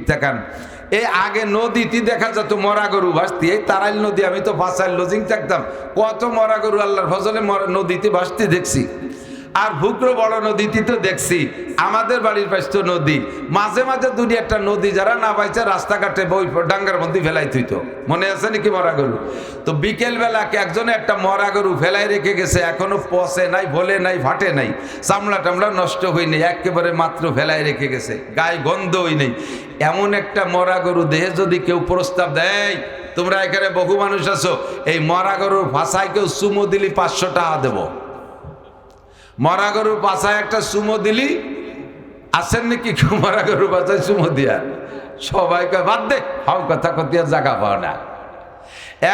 তাকান, এই আগে নদীতে দেখা যেত মরা গরু ভাসতি, এই তারাইল নদী, আমি তো ভাষায় লজিং থাকতাম, কত মরা গরু আল্লাহর ফজলে নদীতে ভাসতে দেখছি। আর ভুগ্র বড় নদীতে তো দেখছি, আমাদের বাড়ির পাশে তো নদী, মাঝে মাঝে দুটি একটা নদী যারা না পাইছে রাস্তাঘাটে বই ডাঙ্গার মধ্যে ফেলাই তুইত, মনে আছে নাকি মরা গরু? তো বিকেল বেলা একজনে একটা মরা গরু ফেলাই রেখে গেছে, এখনো পচে নাই, ভোলে নাই, ফাটে নাই, চামড়া টামড়া নষ্ট হয়নি, একেবারে মাত্র ফেলাই রেখে গেছে, গায়ে গন্ধ হই নেই। এমন একটা মরা গরু দেহে যদি কেউ প্রস্তাব দেয়, তোমরা এখানে বহু মানুষ আছো, এই মরা গরুর ভাষায় কেউ চুমো দিলি 500 টাকা দেবো। মরা গরুর পাছায় একটা চুমো দিলি, আসেন নাকি কেউ মরা গরুর পাছায় চুমো দিয়া? সবাই কয় বাদ দে, হাও কথা কতিয়া জায়গা পাও না।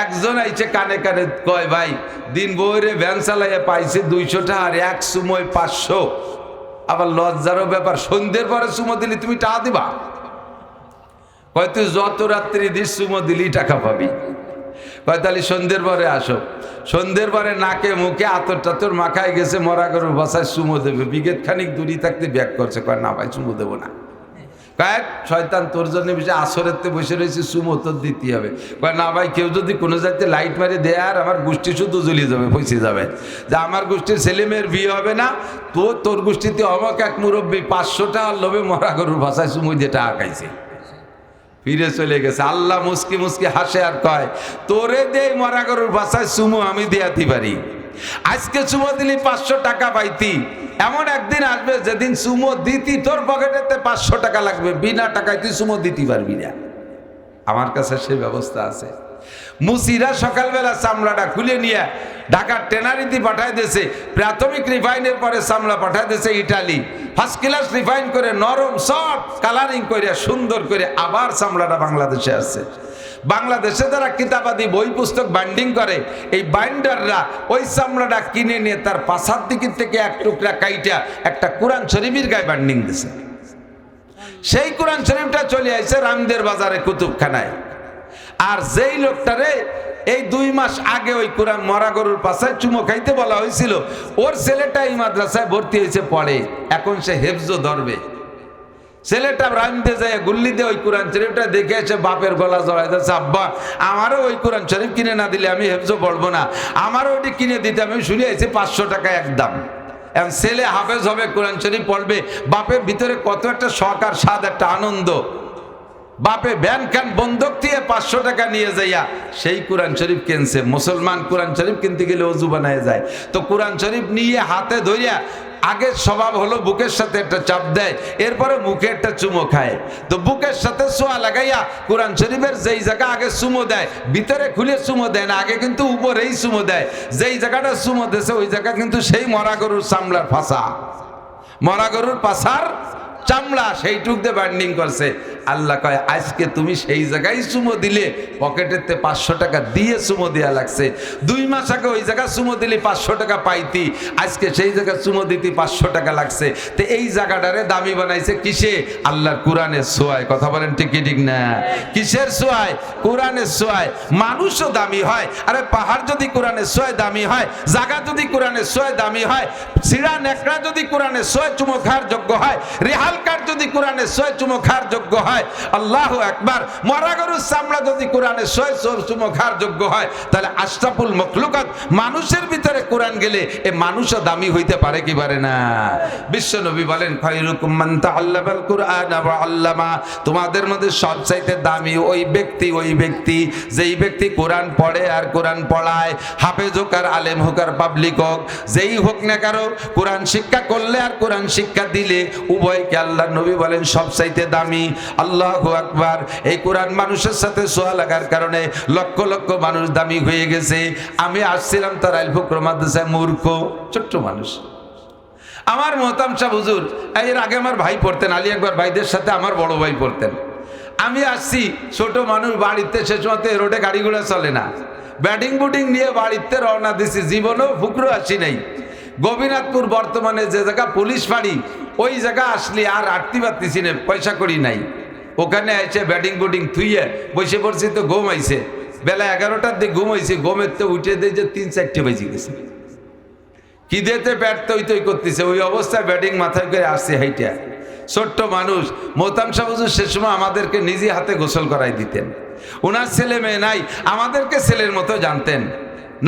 একজন আইছে কানে কানে কয়, ভাই দিন বইরে ভ্যান চালাইয়া পাইছে 200 টাকা, আর এক চুমোয় 500। আবার লজ্জারও ব্যাপার, সন্ধ্যের পরে চুমো দিলি তুমি টাকা দিবা? কয় তুই যত রাত্রি দিস চুমো দিলি টাকা পাবি। কয় তাহলে সন্ধ্যের পরে আসো। সন্ধ্যের পরে নাকে মুখে আতর টাতর মাখায় গেছে, মরা গরুর বাসায় চুমো দেবে, বিগেত খানিক দূরি থাকতে ব্যাক করছে, কয় না ভাই চুমো দেবো না। কয়েক শয়তান তোর জন্য বেশি আসরেতে বসে রয়েছে, চুমো তোর দিতে হবে। কয় না ভাই, কেউ যদি কোনো জায়গাতে লাইট মারি দেয় আর আমার গোষ্ঠী শুধু জ্বলিয়ে যাবে, পৌঁছে যাবে, যে আমার গোষ্ঠীর ছেলে মেয়ের বিয়ে হবে না, তো তোর গোষ্ঠীতে অমক এক মুরব্বী 500 টাকার লোভে মরা গরুর ভাষায় চুমো দিয়ে টাকা খাইছে, ফিরে চলে গেছে। আল্লাহ মুসকি মুসকি হাসে আর কয়, তোরে দে মরা গরুর ভাষায় চুমো আমি দিয়াতে পারি। আজকে চুমো দিলি 500 টাকা পাইতি, এমন একদিন আসবে যেদিন চুমো দিতি তোর পকেটেতে 500 টাকা লাগবে, বিনা টাকায় তুই চুমো দিতে পারবি না। আমার কাছে সেই ব্যবস্থা আছে। মুসিরা সকালবেলা চামড়াটা খুলে নিয়ে ঢাকার ট্যানারিতে পাঠায় দিয়েছে, প্রাথমিক রিফাইনের পরে চামড়া পাঠায় দিয়েছে ইটালি, ফার্স্ট ক্লাস রিফাইন করে নরম সফট কালারিং করে সুন্দর করে আবার চামড়াটা বাংলাদেশে আসছে। বাংলাদেশে যারা কিতাবাদি বই পুস্তক বাইন্ডিং করে, এই বাইন্ডাররা ওই চামড়াটা কিনে নিয়ে তার পাছার দিকের থেকে এক টুকরা কাইটা একটা কোরআন শরীফের গায়ে বাইন্ডিং দিছে। সেই কোরআন শরীফটা চলে আসছে রামদের বাজারে কুতুবখানায়। আর যেই লোকটারে এই 2 মাস আগে ওই কোরআন মরা গরুর পাছায় চুমো খাইতে বলা হয়েছিল, ওর ছেলেটা এই মাদ্রাসায় ভর্তি হয়েছে পড়ে, এখন সে হেফজো ধরবে। ছেলেটা রামদে যায় গুল্লি দিয়ে ওই কোরআন শরীফটা দেখে এসে বাপের গলা জড়াই দিচ্ছে, আব্বা আমারও ওই কোরআন শরীফ কিনে না দিলে আমি হেফজো পড়বো না, আমারও ওটি কিনে দিতে। আমি শুনে আছি 500 টাকা একদম। এখন ছেলে হাফেজ হবে, কোরআন শরীফ পড়বে, বাপের ভিতরে কত একটা শখ আর স্বাদ, একটা আনন্দ। বাপে ব্যান খান বন্ধক দিয়ে 500 টাকা নিয়ে যাইয়া সেই কোরআন শরীফ কিনছে। মুসলমান কোরআন শরীফ কিনতে গেলে অজু বানায় যায়, তো কোরআন শরীফ নিয়ে হাতে ধরিয়া আগের স্বভাব হলো বুকের সাথে একটা চাপ দেয়, এরপরে মুখে একটা চুমো খায়। তো বুকের সাথে ছোঁয়া লাগাইয়া কোরআন শরীফের যেই জায়গা আগে চুমো দেয়, ভিতরে খুলে চুমো দেয় না, আগে কিন্তু উপরেই চুমো দেয়। যেই জায়গাটা চুমো দিয়েছে ওই জায়গা কিন্তু সেই মরা গরুর চামড়ার ফাঁসা, মরা গরুর পাছার চামড়া, সেইটুক দিয়ে বাইন্ডিং করছে। আল্লাহ কয়, আজকে তুমি সেই জায়গায় চুমো দিলে, পকেটেতে 500 টাকা দিয়ে চুমো দেওয়া লাগছে। 2 মাস আগে ওই জায়গা চুমো দিলে 500 টাকা পাইতি, আজকে সেই জায়গায় চুমো দিতে 500 টাকা লাগছে। তো এই জায়গাটারে দামি বানাইছে কিসে? আল্লাহর কোরআনের ছোঁয়ায়। কথা বলেন ঠিক কি ঠিক না? কিসের ছোঁয়ায়? কোরআনের ছোঁয়ায়। মানুষও দামি হয়। আরে পাহাড় যদি কোরআনের ছোঁয়ায় দামি হয়, জায়গা যদি কোরআনের ছোঁয়ায় দামি হয়, সিরা নেকড়া যদি কোরআনের ছোঁয়ায় চুমো খাওয়ার যোগ্য হয়, রেহালকার যদি কোরআনের ছোঁয়ায় চুমো খাওয়ার যোগ্য হয়, আল্লাহু আকবার, মরা গরুর চামড়া যদি কোরআনের ছোঁয়ায় চুমো খাওয়ার যোগ্য হয়, তাহলে আশরাফুল মখলুকাত মানুষের ভিতরে কোরআন গেলে এ মানুষও দামি হইতে পারে কি পারে না? বিশ্ব নবী বলেন, খায়রুকুম মান তাআল্লামাল কুরআন ওয়া আল্লামা, তোমাদের মধ্যে সবচাইতে দামি ওই ব্যক্তি যেই ব্যক্তি কোরআন পড়ে আর কোরআন পড়ায়, হাফেজ হোক আর আলেম হোক আর পাবলিক হোক, যেই হোক না কারো, কোরআন শিক্ষা করলে আর কোরআন শিক্ষা দিলে উভয়কে আল্লাহর নবী বলেন সবচাইতে দামি। আল্লাহু আকবার। এই কোরআন মানুষের সাথে ছোঁয়া লাগার কারণে লক্ষ লক্ষ মানুষ দামি হয়ে গেছে। আমি আসছিলাম তার আলফুকর মাদ্রাসায়, মূর্খ ছোট্ট মানুষ, আমার মোহতাম শাহ হুজুর, এর আগে আমার ভাই পড়তেন, আলী আকবর ভাইদের সাথে আমার বড় ভাই পড়তেন। আমি আসছি ছোট মানুষ বাড়িতে, সে সময় রোডে গাড়িগুলো চলে না, ব্যাটিং বুটিং নিয়ে বাড়িতে রওনা দিছি, জীবনেও ফুকরো আসি নাই। গোপীনাথপুর বর্তমানে যে জায়গা পুলিশ ফাঁড়ি, ওই জায়গা আসলে আর আটতে পারতেছি না, পয়সা করি নাই। ওখানে এসে ব্যাটিং বুটিং থুইয়ে বসে পড়ছি, তো ঘুম আইছে, বেলা 11টার দিকে ঘুম হয়েছে, ঘুমের তো উঠে দিয়ে যে 3-4টে বেজে গেছে, খিদেতে ব্যাট তৈ তৈ করতেছে, ওই অবস্থায় ব্যাটিং মাথায় করে আসছে হাইটা। ছোট্ট মানুষ। মোহতাম সাহেব হুজুর সে সময় আমাদেরকে নিজে হাতে গোসল করাই দিতেন। ওনার ছেলে মেয়ে নাই, আমাদেরকে ছেলের মতো জানতেন,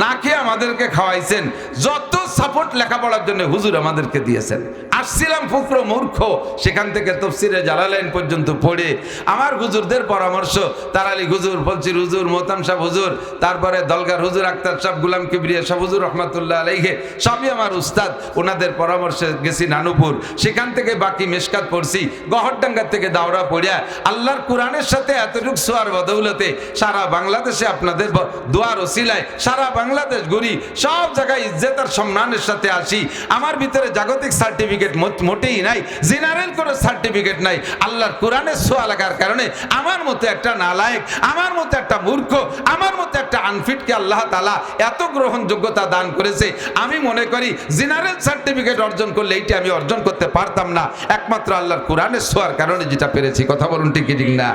না খেয়ে আমাদেরকে খাওয়াইছেন। যত সাপোর্ট লেখাপড়ার জন্য হুজুর আমাদেরকে দিয়েছেন। আসছিলাম ফুকরো মূর্খ, সেখান থেকে তফসিরে জালালাইন পর্যন্ত পড়ে আমার হুজুরদের পরামর্শ, তারালি হুজুর, ফলসির হুজুর, মোহতাম সাহেব হুজুর, তারপরে দলগার হুজুর, আক্তার সাহেব, গুলাম কিবরিয়া সাহেব হুজুর রহমাতুল্লাহ আলাইহি, সবই আমার উস্তাদ। ওনাদের পরামর্শে গেছি নানুপুর, সেখান থেকে বাকি মেশকাত পড়ছি, গহরডাঙ্গার থেকে দাওরা পড়িয়া আল্লাহর কোরআনের সাথে এতটুক সোয়ার বদৌলতে সারা বাংলাদেশে আপনাদের দোয়ার ওসিলায় সারা বাংলাদেশ ঘুরি, সব জায়গায় ইজ্জত আর সম্মানের সাথে আসি। আমার ভিতরে জাগতিক সার্টিফিকেট মোটেই নাই, জেনারেল কোনো সার্টিফিকেট নাই। আল্লাহর কোরআনের ছোঁয়া লাগার কারণে আমার মতো একটা নালায়েক, আমার মতো একটা মূর্খ, আমার মতো একটা আনফিটকে আল্লাহ তাআলা এত গ্রহণযোগ্যতা দান করেছে। আমি মনে করি জেনারেল সার্টিফিকেট অর্জন করলে এইটা আমি অর্জন করতে পারতাম না, একমাত্র আল্লাহর কোরআনের ছোঁয়ার কারণে যেটা পেরেছি। কথা বলুন ঠিক কি ঠিক না?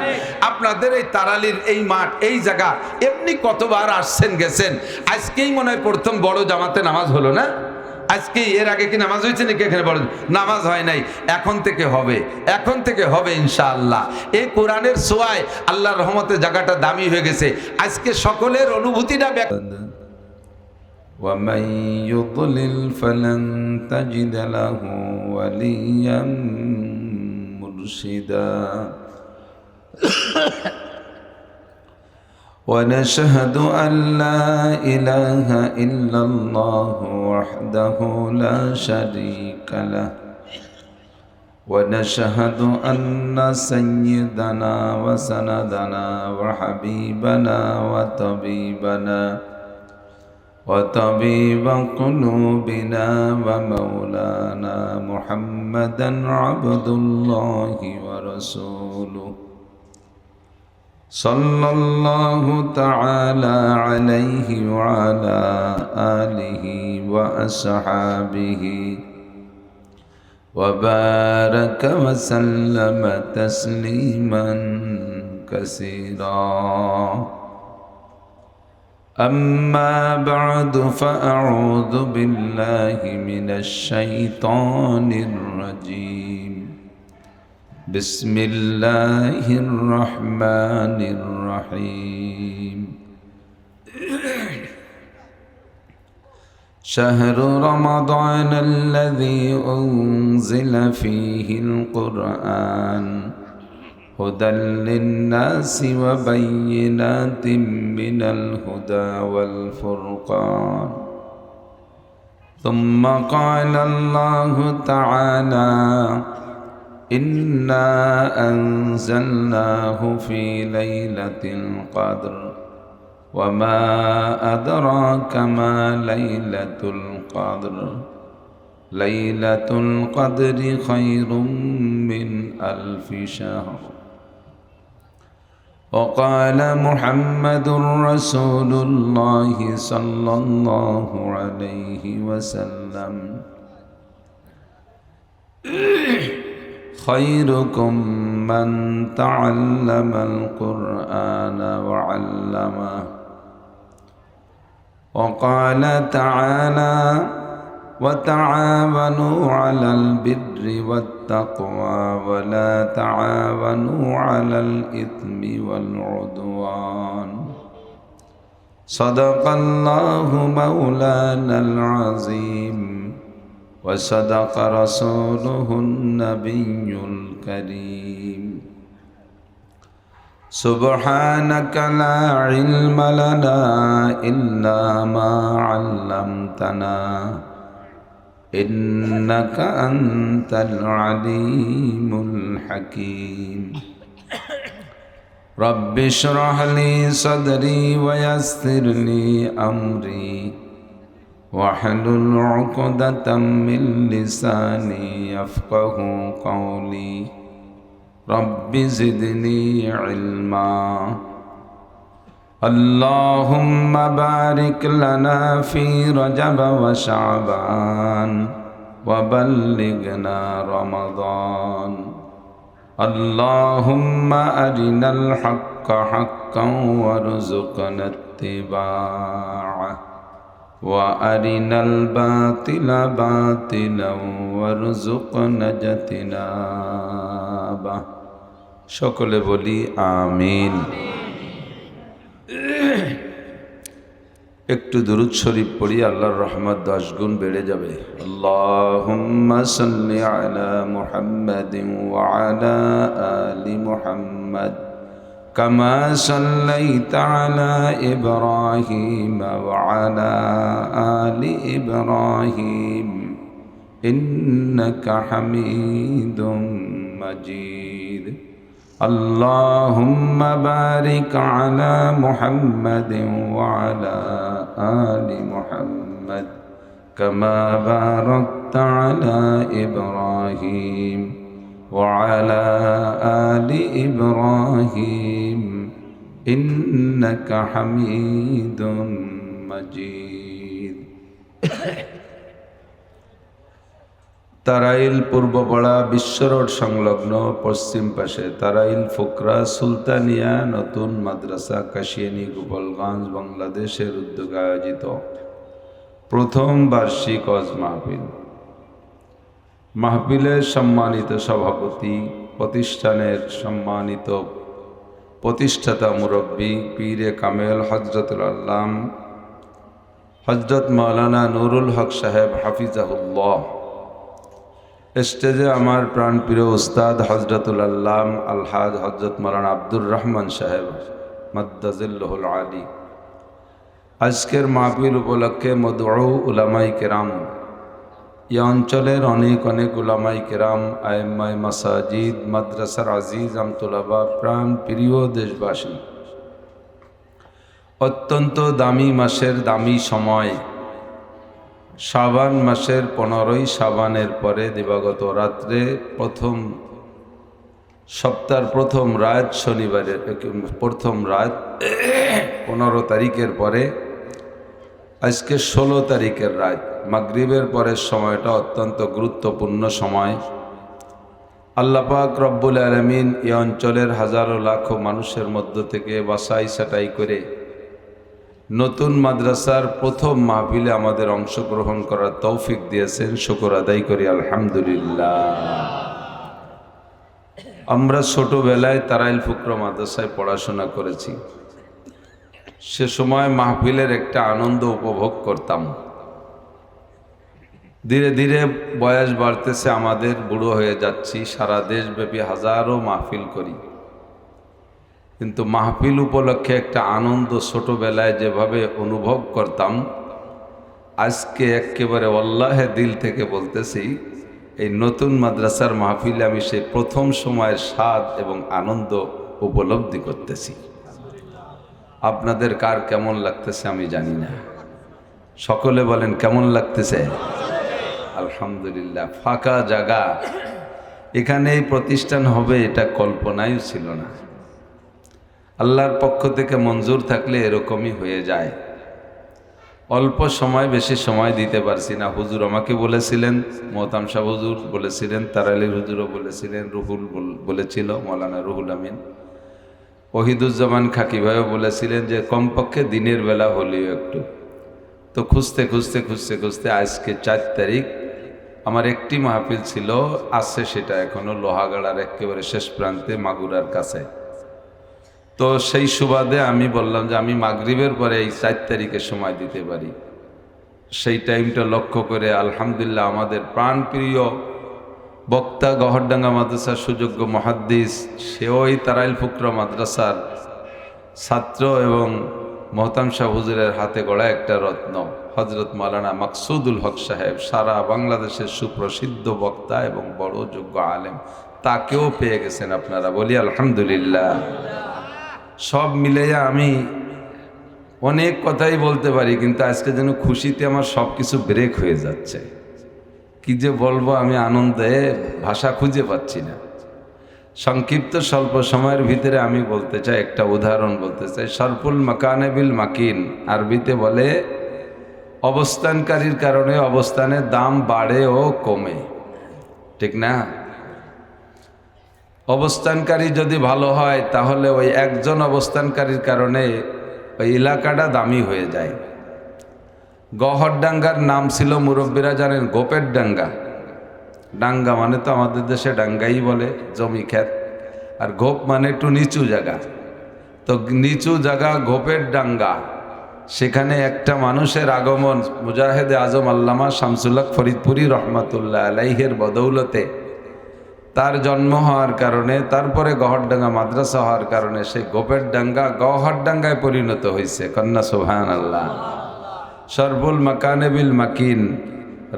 আপনাদের এই তারালির এই মাঠ, এই জায়গা এমনি কতবার আসছেন গেছেন, আজকেই মনে হয় প্রথম বড় জামাতে নামাজ হলো না? আজকে, এর আগে কি নামাজ হয়েছে নাকি? এখানে বড় নামাজ হয় নাই, এখন থেকে হবে, এখন থেকে হবে ইনশাআল্লাহ। এই কোরআনের ছোঁয়ায় আল্লাহর রহমতে জায়গাটা দামি হয়ে গেছে। আজকে সকলের অনুভূতিটা ومن يضلل فلن تجد له وليا مرشدا ونشهد أن لا إله إلا الله وحده لا شريك له ونشهد أن سيدنا وسندنا وحبيبنا وطبيب قلوبنا ومولانا محمدا عبد الله ورسوله صلى الله تعالى عليه وعلى آله وأصحابه وبارك وسلم تسليما كثيرا. أما بعد فأعوذ بالله من الشيطان الرجيم. بسم الله الرحمن الرحيم. شهر رمضان الذي أنزل فيه القرآن هدى للناس وبينات من الهدى والفرقان. ثم قال الله تعالى إنا أنزلناه في ليلة القدر وما أدراك ما ليلة القدر ليلة القدر خير من 1000 شهر. وقال محمد رسول الله صلى الله عليه وسلم خيركم من تعلم القرآن وعلمه. وقال تعالى وتعاونوا على البر والتقوى ولا تعاونوا على الإثم والعدوان. صدق الله مولانا العظيم وصدق رسوله النبي الكريم. سبحانك لا علم لنا إلا ما علمتنا إنك أنت العليم الحكيم. رب اشرح لي صدري ويسر لي أمري واحلل عقدة من لساني يفقه قولي. رب زدني علما. اللهم بارك لنا في رجب وشعبان وبلغنا رمضان. اللهم أرنا الحق حقا وارزقنا اتباعه وأرنا الباطل باطلا وارزقنا اجتنابه সকলে বলি আমিন। একটু দুরূদ শরীফ পড়ি, আল্লাহর রহমত 10 গুণ বেড়ে যাবে। আল্লাহুম্মা সাল্লি আলা মুহাম্মাদিন ওয়া আলা আলি মুহাম্মাদ কামা সাল্লাইতা আলা ইব্রাহিম ওয়া আলা আলি ইব্রাহিম ইন্নাকা হামিদুম মাজিদ। اللهم بارك على محمد وعلى آل محمد كما باركت على إبراهيم وعلى آل إبراهيم إنك حميد مجيد। তারাইল পূর্বপাড়া বিশ্ব রোড সংলগ্ন পশ্চিম পাশে তারাইল ফোকরা সুলতানিয়া নতুন মাদ্রাসা কাশিয়ানী গোপালগঞ্জ বাংলাদেশের উদ্যোগে আয়োজিত প্রথম বার্ষিক ওয়াজ মাহফিল। মাহফিলের সম্মানিত সভাপতি, প্রতিষ্ঠানের সম্মানিত প্রতিষ্ঠাতা মুরব্বী পীরে কামেল হজরতুল আল্লাম হজরত মাওলানা নুরুল হক সাহেব হাফিজাহুল্লাহ, স্টেজে আমার প্রাণপ্রিয় উস্তাদ হজরতুল আল্লাম আলহাজ হজরত মাওলানা আব্দুর রহমান সাহেব মাদ্দাজিল্লাহুল আলী। আজকের মাহফিল উপলক্ষে মদউউ উলামায়ে কেরাম, এই অঞ্চলের অনেক অনেক উলামায়ে কেরাম, আইম্মায়ে মাসাজিদ, মাদ্রাসার আজিজ আমতুলাবা, প্রাণ প্রিয় দেশবাসী, অত্যন্ত দামি মাসের দামি সময় শাবান মাসের 15ই শাবানের পরে দিবাগত রাত্রে প্রথম সপ্তাহের প্রথম রাত, শনিবারের প্রথম রাত 15 তারিখের পরে আজকে 16 তারিখের রাত, মাগরিবের পরের সময়টা অত্যন্ত গুরুত্বপূর্ণ সময়। আল্লাহ পাক রব্বুল আলামিন এই অঞ্চলের হাজারো লাখো মানুষের মধ্য থেকে বাছাই ছাঁটাই করে নতুন মাদ্রাসার প্রথম মাহফিলে আমাদের অংশগ্রহণ করার তৌফিক দিয়েছেন। শুকর আদায় করি আলহামদুলিল্লাহ। আমরা ছোটবেলায় তারাইল ফুকরা মাদ্রাসায় পড়াশোনা করেছি। সে সময় মাহফিলের একটা আনন্দ উপভোগ করতাম। ধীরে ধীরে বয়স বাড়তেছে, আমাদের বুড়ো হয়ে যাচ্ছি, সারা দেশব্যাপী হাজারো মাহফিল করি, কিন্তু মাহফিল উপলক্ষে একটা আনন্দ ছোটবেলায় যেভাবে অনুভব করতাম, আজকে একেবারে আল্লাহে দিল থেকে বলতেছি, এই নতুন মাদ্রাসার মাহফিলে আমি সেই প্রথম সময়ের স্বাদ এবং আনন্দ উপলব্ধি করতেছি। আপনাদের কার কেমন লাগতেছে আমি জানি না, সকলে বলেন কেমন লাগতেছে? আলহামদুলিল্লাহ। ফাঁকা জায়গা, এখানে এই প্রতিষ্ঠান হবে এটা কল্পনাই ছিল না। আল্লাহর পক্ষ থেকে মঞ্জুর থাকলে এরকমই হয়ে যায়। অল্প সময়, বেশি সময় দিতে পারছি না। হুজুর আমাকে বলেছিলেন, মোহতাম শাহ হুজুর বলেছিলেন, তারাইলের হুজুরও বলেছিলেন, রুহুল বলেছিল, মৌলানা রুহুল আমিন, ওহিদুজ্জামান খাকি ভাইও বলেছিলেন যে কমপক্ষে দিনের বেলা হলেও একটু। তো খুঁজতে খুঁজতে খুঁজতে খুঁজতে আজকে 4 তারিখ আমার একটি মাহফিল ছিল, আছে সেটা এখনো লোহাগাড়ার একেবারে শেষ প্রান্তে মাগুরার কাছে। তো সেই সুবাদে আমি বললাম যে আমি মাগরিবের পরে এই 4 তারিখে সময় দিতে পারি। সেই টাইমটা লক্ষ্য করে আলহামদুলিল্লাহ আমাদের প্রাণপ্রিয় বক্তা, গহরডাঙ্গা মাদ্রাসার সুযোগ্য মুহাদ্দিস, সেও এই তারাইল ফুকরা মাদ্রাসার ছাত্র এবং মোহতাম শাহ হুজুরের হাতে গড়া একটা রত্ন, হজরত মাওলানা মাকসুদুল হক সাহেব, সারা বাংলাদেশের সুপ্রসিদ্ধ বক্তা এবং বড় যোগ্য আলেম, তাকেও পেয়ে গেছেন আপনারা, বলি আলহামদুলিল্লাহ। সব মিলাইয়া আমি অনেক কথাই বলতে পারি, কিন্তু আজকে যেন খুশিতে আমার সব কিছু ব্রেক হয়ে যাচ্ছে। কি যে বলবো, আমি আনন্দে ভাষা খুঁজে পাচ্ছি না। সংক্ষিপ্ত স্বল্প সময়ের ভিতরে আমি বলতে চাই, একটা উদাহরণ বলতে চাই। শরফুল মাকানে বিল মাকিন, আরবিতে বলে অবস্থানকারীর কারণে অবস্থানের দাম বাড়ে ও কমে, ঠিক না? অবস্থানকারী যদি ভালো হয় তাহলে ওই একজন অবস্থানকারীর কারণে ওই এলাকাটা দামি হয়ে যায়। গহরডাঙ্গার নাম ছিল, মুরব্বীরা জানেন, গোপের ডাঙ্গা। ডাঙ্গা মানে তো আমাদের দেশে ডাঙ্গাই বলে, জমি ক্ষেত। আর গোপ মানে একটু নিচু জায়গা, তো নিচু জায়গা গোপের ডাঙ্গা। সেখানে একটা মানুষের আগমন, মুজাহিদে আজম আল্লামা শামসুল হক ফরিদপুরি রহমাতুল্লাহ আলাইহের বদৌলতে, তার জন্ম হওয়ার কারণে, তারপরে গহরডাঙ্গা মাদ্রাসা হওয়ার কারণে সেই গোপের ডাঙ্গা গহরডাঙ্গায় পরিণত হয়েছে। কন্যা সুবহানাল্লাহ। সরবুল মাকানে বিল মাকিন।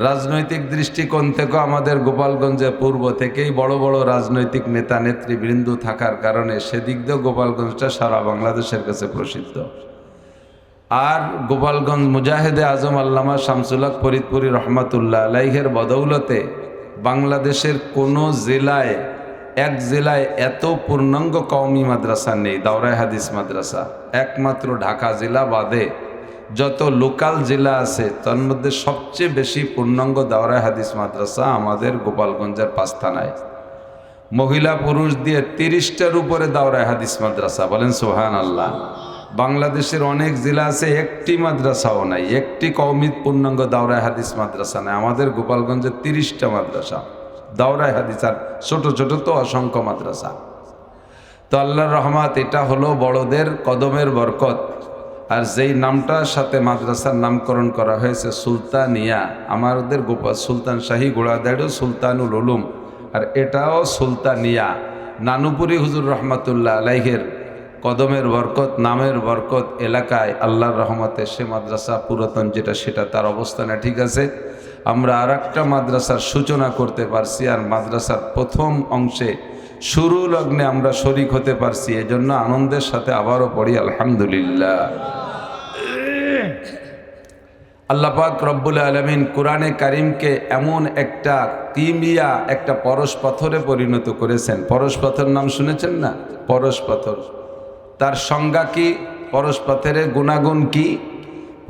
রাজনৈতিক দৃষ্টিকোণ থেকেও আমাদের গোপালগঞ্জে পূর্ব থেকেই বড় বড় রাজনৈতিক নেতা নেতৃবৃন্দ থাকার কারণে সেদিক দিয়েও গোপালগঞ্জটা সারা বাংলাদেশের কাছে প্রসিদ্ধ। আর গোপালগঞ্জ মুজাহিদে আজম আল্লামা শামসুল হক ফরিদপুরি রহমাতুল্লাহ আলাইহের বদৌলতে বাংলাদেশের কোনো জেলায়, এক জেলায় এত পূর্ণাঙ্গ কওমি মাদ্রাসা নেই, দাওরায়ে হাদিস মাদ্রাসা। একমাত্র ঢাকা জেলা বাদে যত লোকাল জেলা আছে তার মধ্যে সবচেয়ে বেশি পূর্ণাঙ্গ দাওরায়ে হাদিস মাদ্রাসা আমাদের গোপালগঞ্জের 5 থানায়। মহিলা পুরুষ দিয়ে 30টার উপরে দাওরায়ে হাদিস মাদ্রাসা। বলেন সুবহানাল্লাহ। বাংলাদেশের অনেক জেলা আছে, একটি মাদ্রাসাও নাই, একটি কওমি পূর্ণাঙ্গ দাওরায়ে হাদিস মাদ্রাসা নাই। আমাদের গোপালগঞ্জে 30টা মাদ্রাসা দাওরায়ে হাদিস, আর ছোট ছোট তো অসংখ্য মাদ্রাসা। তো আল্লাহর রহমত, এটা হলো বড়দের কদমের বরকত। আর যেই নামটার সাথে মাদ্রাসার নামকরণ করা হয়েছে সুলতানিয়া, আমাদের গোপাল সুলতান শাহী গোড়াদাড়ু সুলতানুল উলুম, আর এটাও সুলতানিয়া। নানুপুরি হুজুর রহমাতুল্লাহ আলাইহের কদমের বরকত, নামের বরকত এলাকায় আল্লাহর রহমতে সে মাদ্রাসা পুরাতন যেটা, সেটা তার অবস্থানে ঠিক আছে। আমরা আর একটা মাদ্রাসার সূচনা করতে পারছি, আর মাদ্রাসার প্রথম অংশে শুরু লগ্নে আমরা শরিক হতে পারছি। এজন্য আনন্দের সাথে আবারও পড়ি আলহামদুলিল্লাহ। আল্লাহ পাক রব্বুল আলামিন কোরআনে কারিমকে এমন একটা কিমিয়া, একটা পরশ পাথরে পরিণত করেছেন। পরশ পাথর নাম শুনেছেন না? পরশ পাথর, তার সংজ্ঞা কি? পরশ পাথরের গুণাগুণ কি?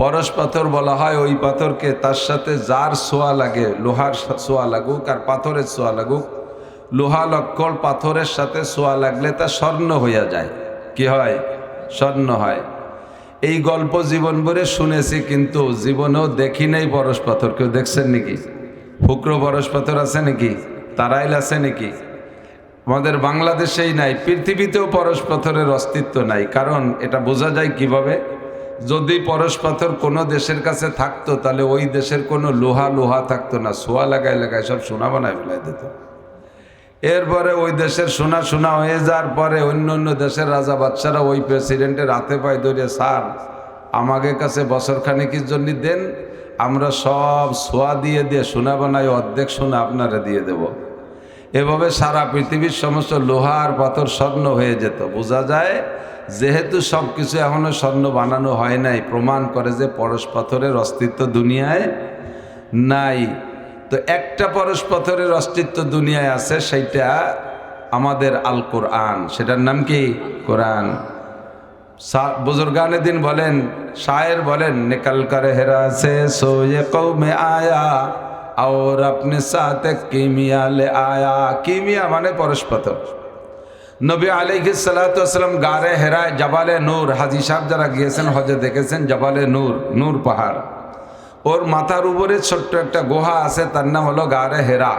পরশ পাথর বলা হয় ওই পাথরকে, তার সাথে যার ছোঁয়া লাগে, লোহার ছোঁয়া লাগুক আর পাথরের ছোঁয়া লাগুক, লোহা লক্কর পাথরের সাথে ছোঁয়া লাগলে তা স্বর্ণ হইয়া যায়। কি হয়? স্বর্ণ হয়। এই গল্প জীবন ভরে শুনেছি, কিন্তু জীবনেও দেখি নাই পরশ পাথর। কেউ দেখছেন নাকি? ফুকরো পরশ পাথর আছে নাকি? তারাইল আছে নাকি? আমাদের বাংলাদেশেই নাই, পৃথিবীতেও পরশ পাথরের অস্তিত্ব নাই। কারণ এটা বোঝা যায় কিভাবে? যদি পরশ পাথর কোনো দেশের কাছে থাকতো, তাহলে ওই দেশের কোনো লোহা থাকতো না, সোয়া লাগায় লাগায় সব সোনা বানায় ফেলাই দিত। এরপরে ওই দেশের সোনা হয়ে যাওয়ার পরে অন্য অন্য দেশের রাজা বাদশারা ওই প্রেসিডেন্টের হাতে পায়ে ধরে, স্যার আমাদের কাছে বছরখানেকের জন্য দেন, আমরা সব সোয়া দিয়ে দিয়ে সোনা বানাই, অর্ধেক সোনা আপনারা দিয়ে দেব। এভাবে সারা পৃথিবীর সমস্ত লোহা আর পাথর স্বর্ণ হয়ে যেত। বোঝা যায় যেহেতু সব কিছু এখনো স্বর্ণ বানানো হয় নাই, প্রমাণ করে যে পরশ পাথরের অস্তিত্ব দুনিয়ায় নাই। তো একটা পরশ পাথরের অস্তিত্ব দুনিয়ায় আছে, সেইটা আমাদের আল কোরআন। সেটার নাম কি? কোরআন। বুজুর্গানে দিন বলেন, শায়ের বলেন, নিকল কর হেরা সে সোয়ে কৌমে আয়া और अपने साथ किमिया ले आया। किमिया माने পরশ পাথর। নবী আলাইহিস সালাতু ওয়াসসালাম গারে হেরায়, জাবালে নূর, হাজী সাহেব যারা গিয়েছেন হজে দেখেছেন জাবালে নূর, নূর পাহাড়, ওর মাথার উপরে ছোট্ট একটা গুহা আছে, তার নাম হলো গারে হেরা।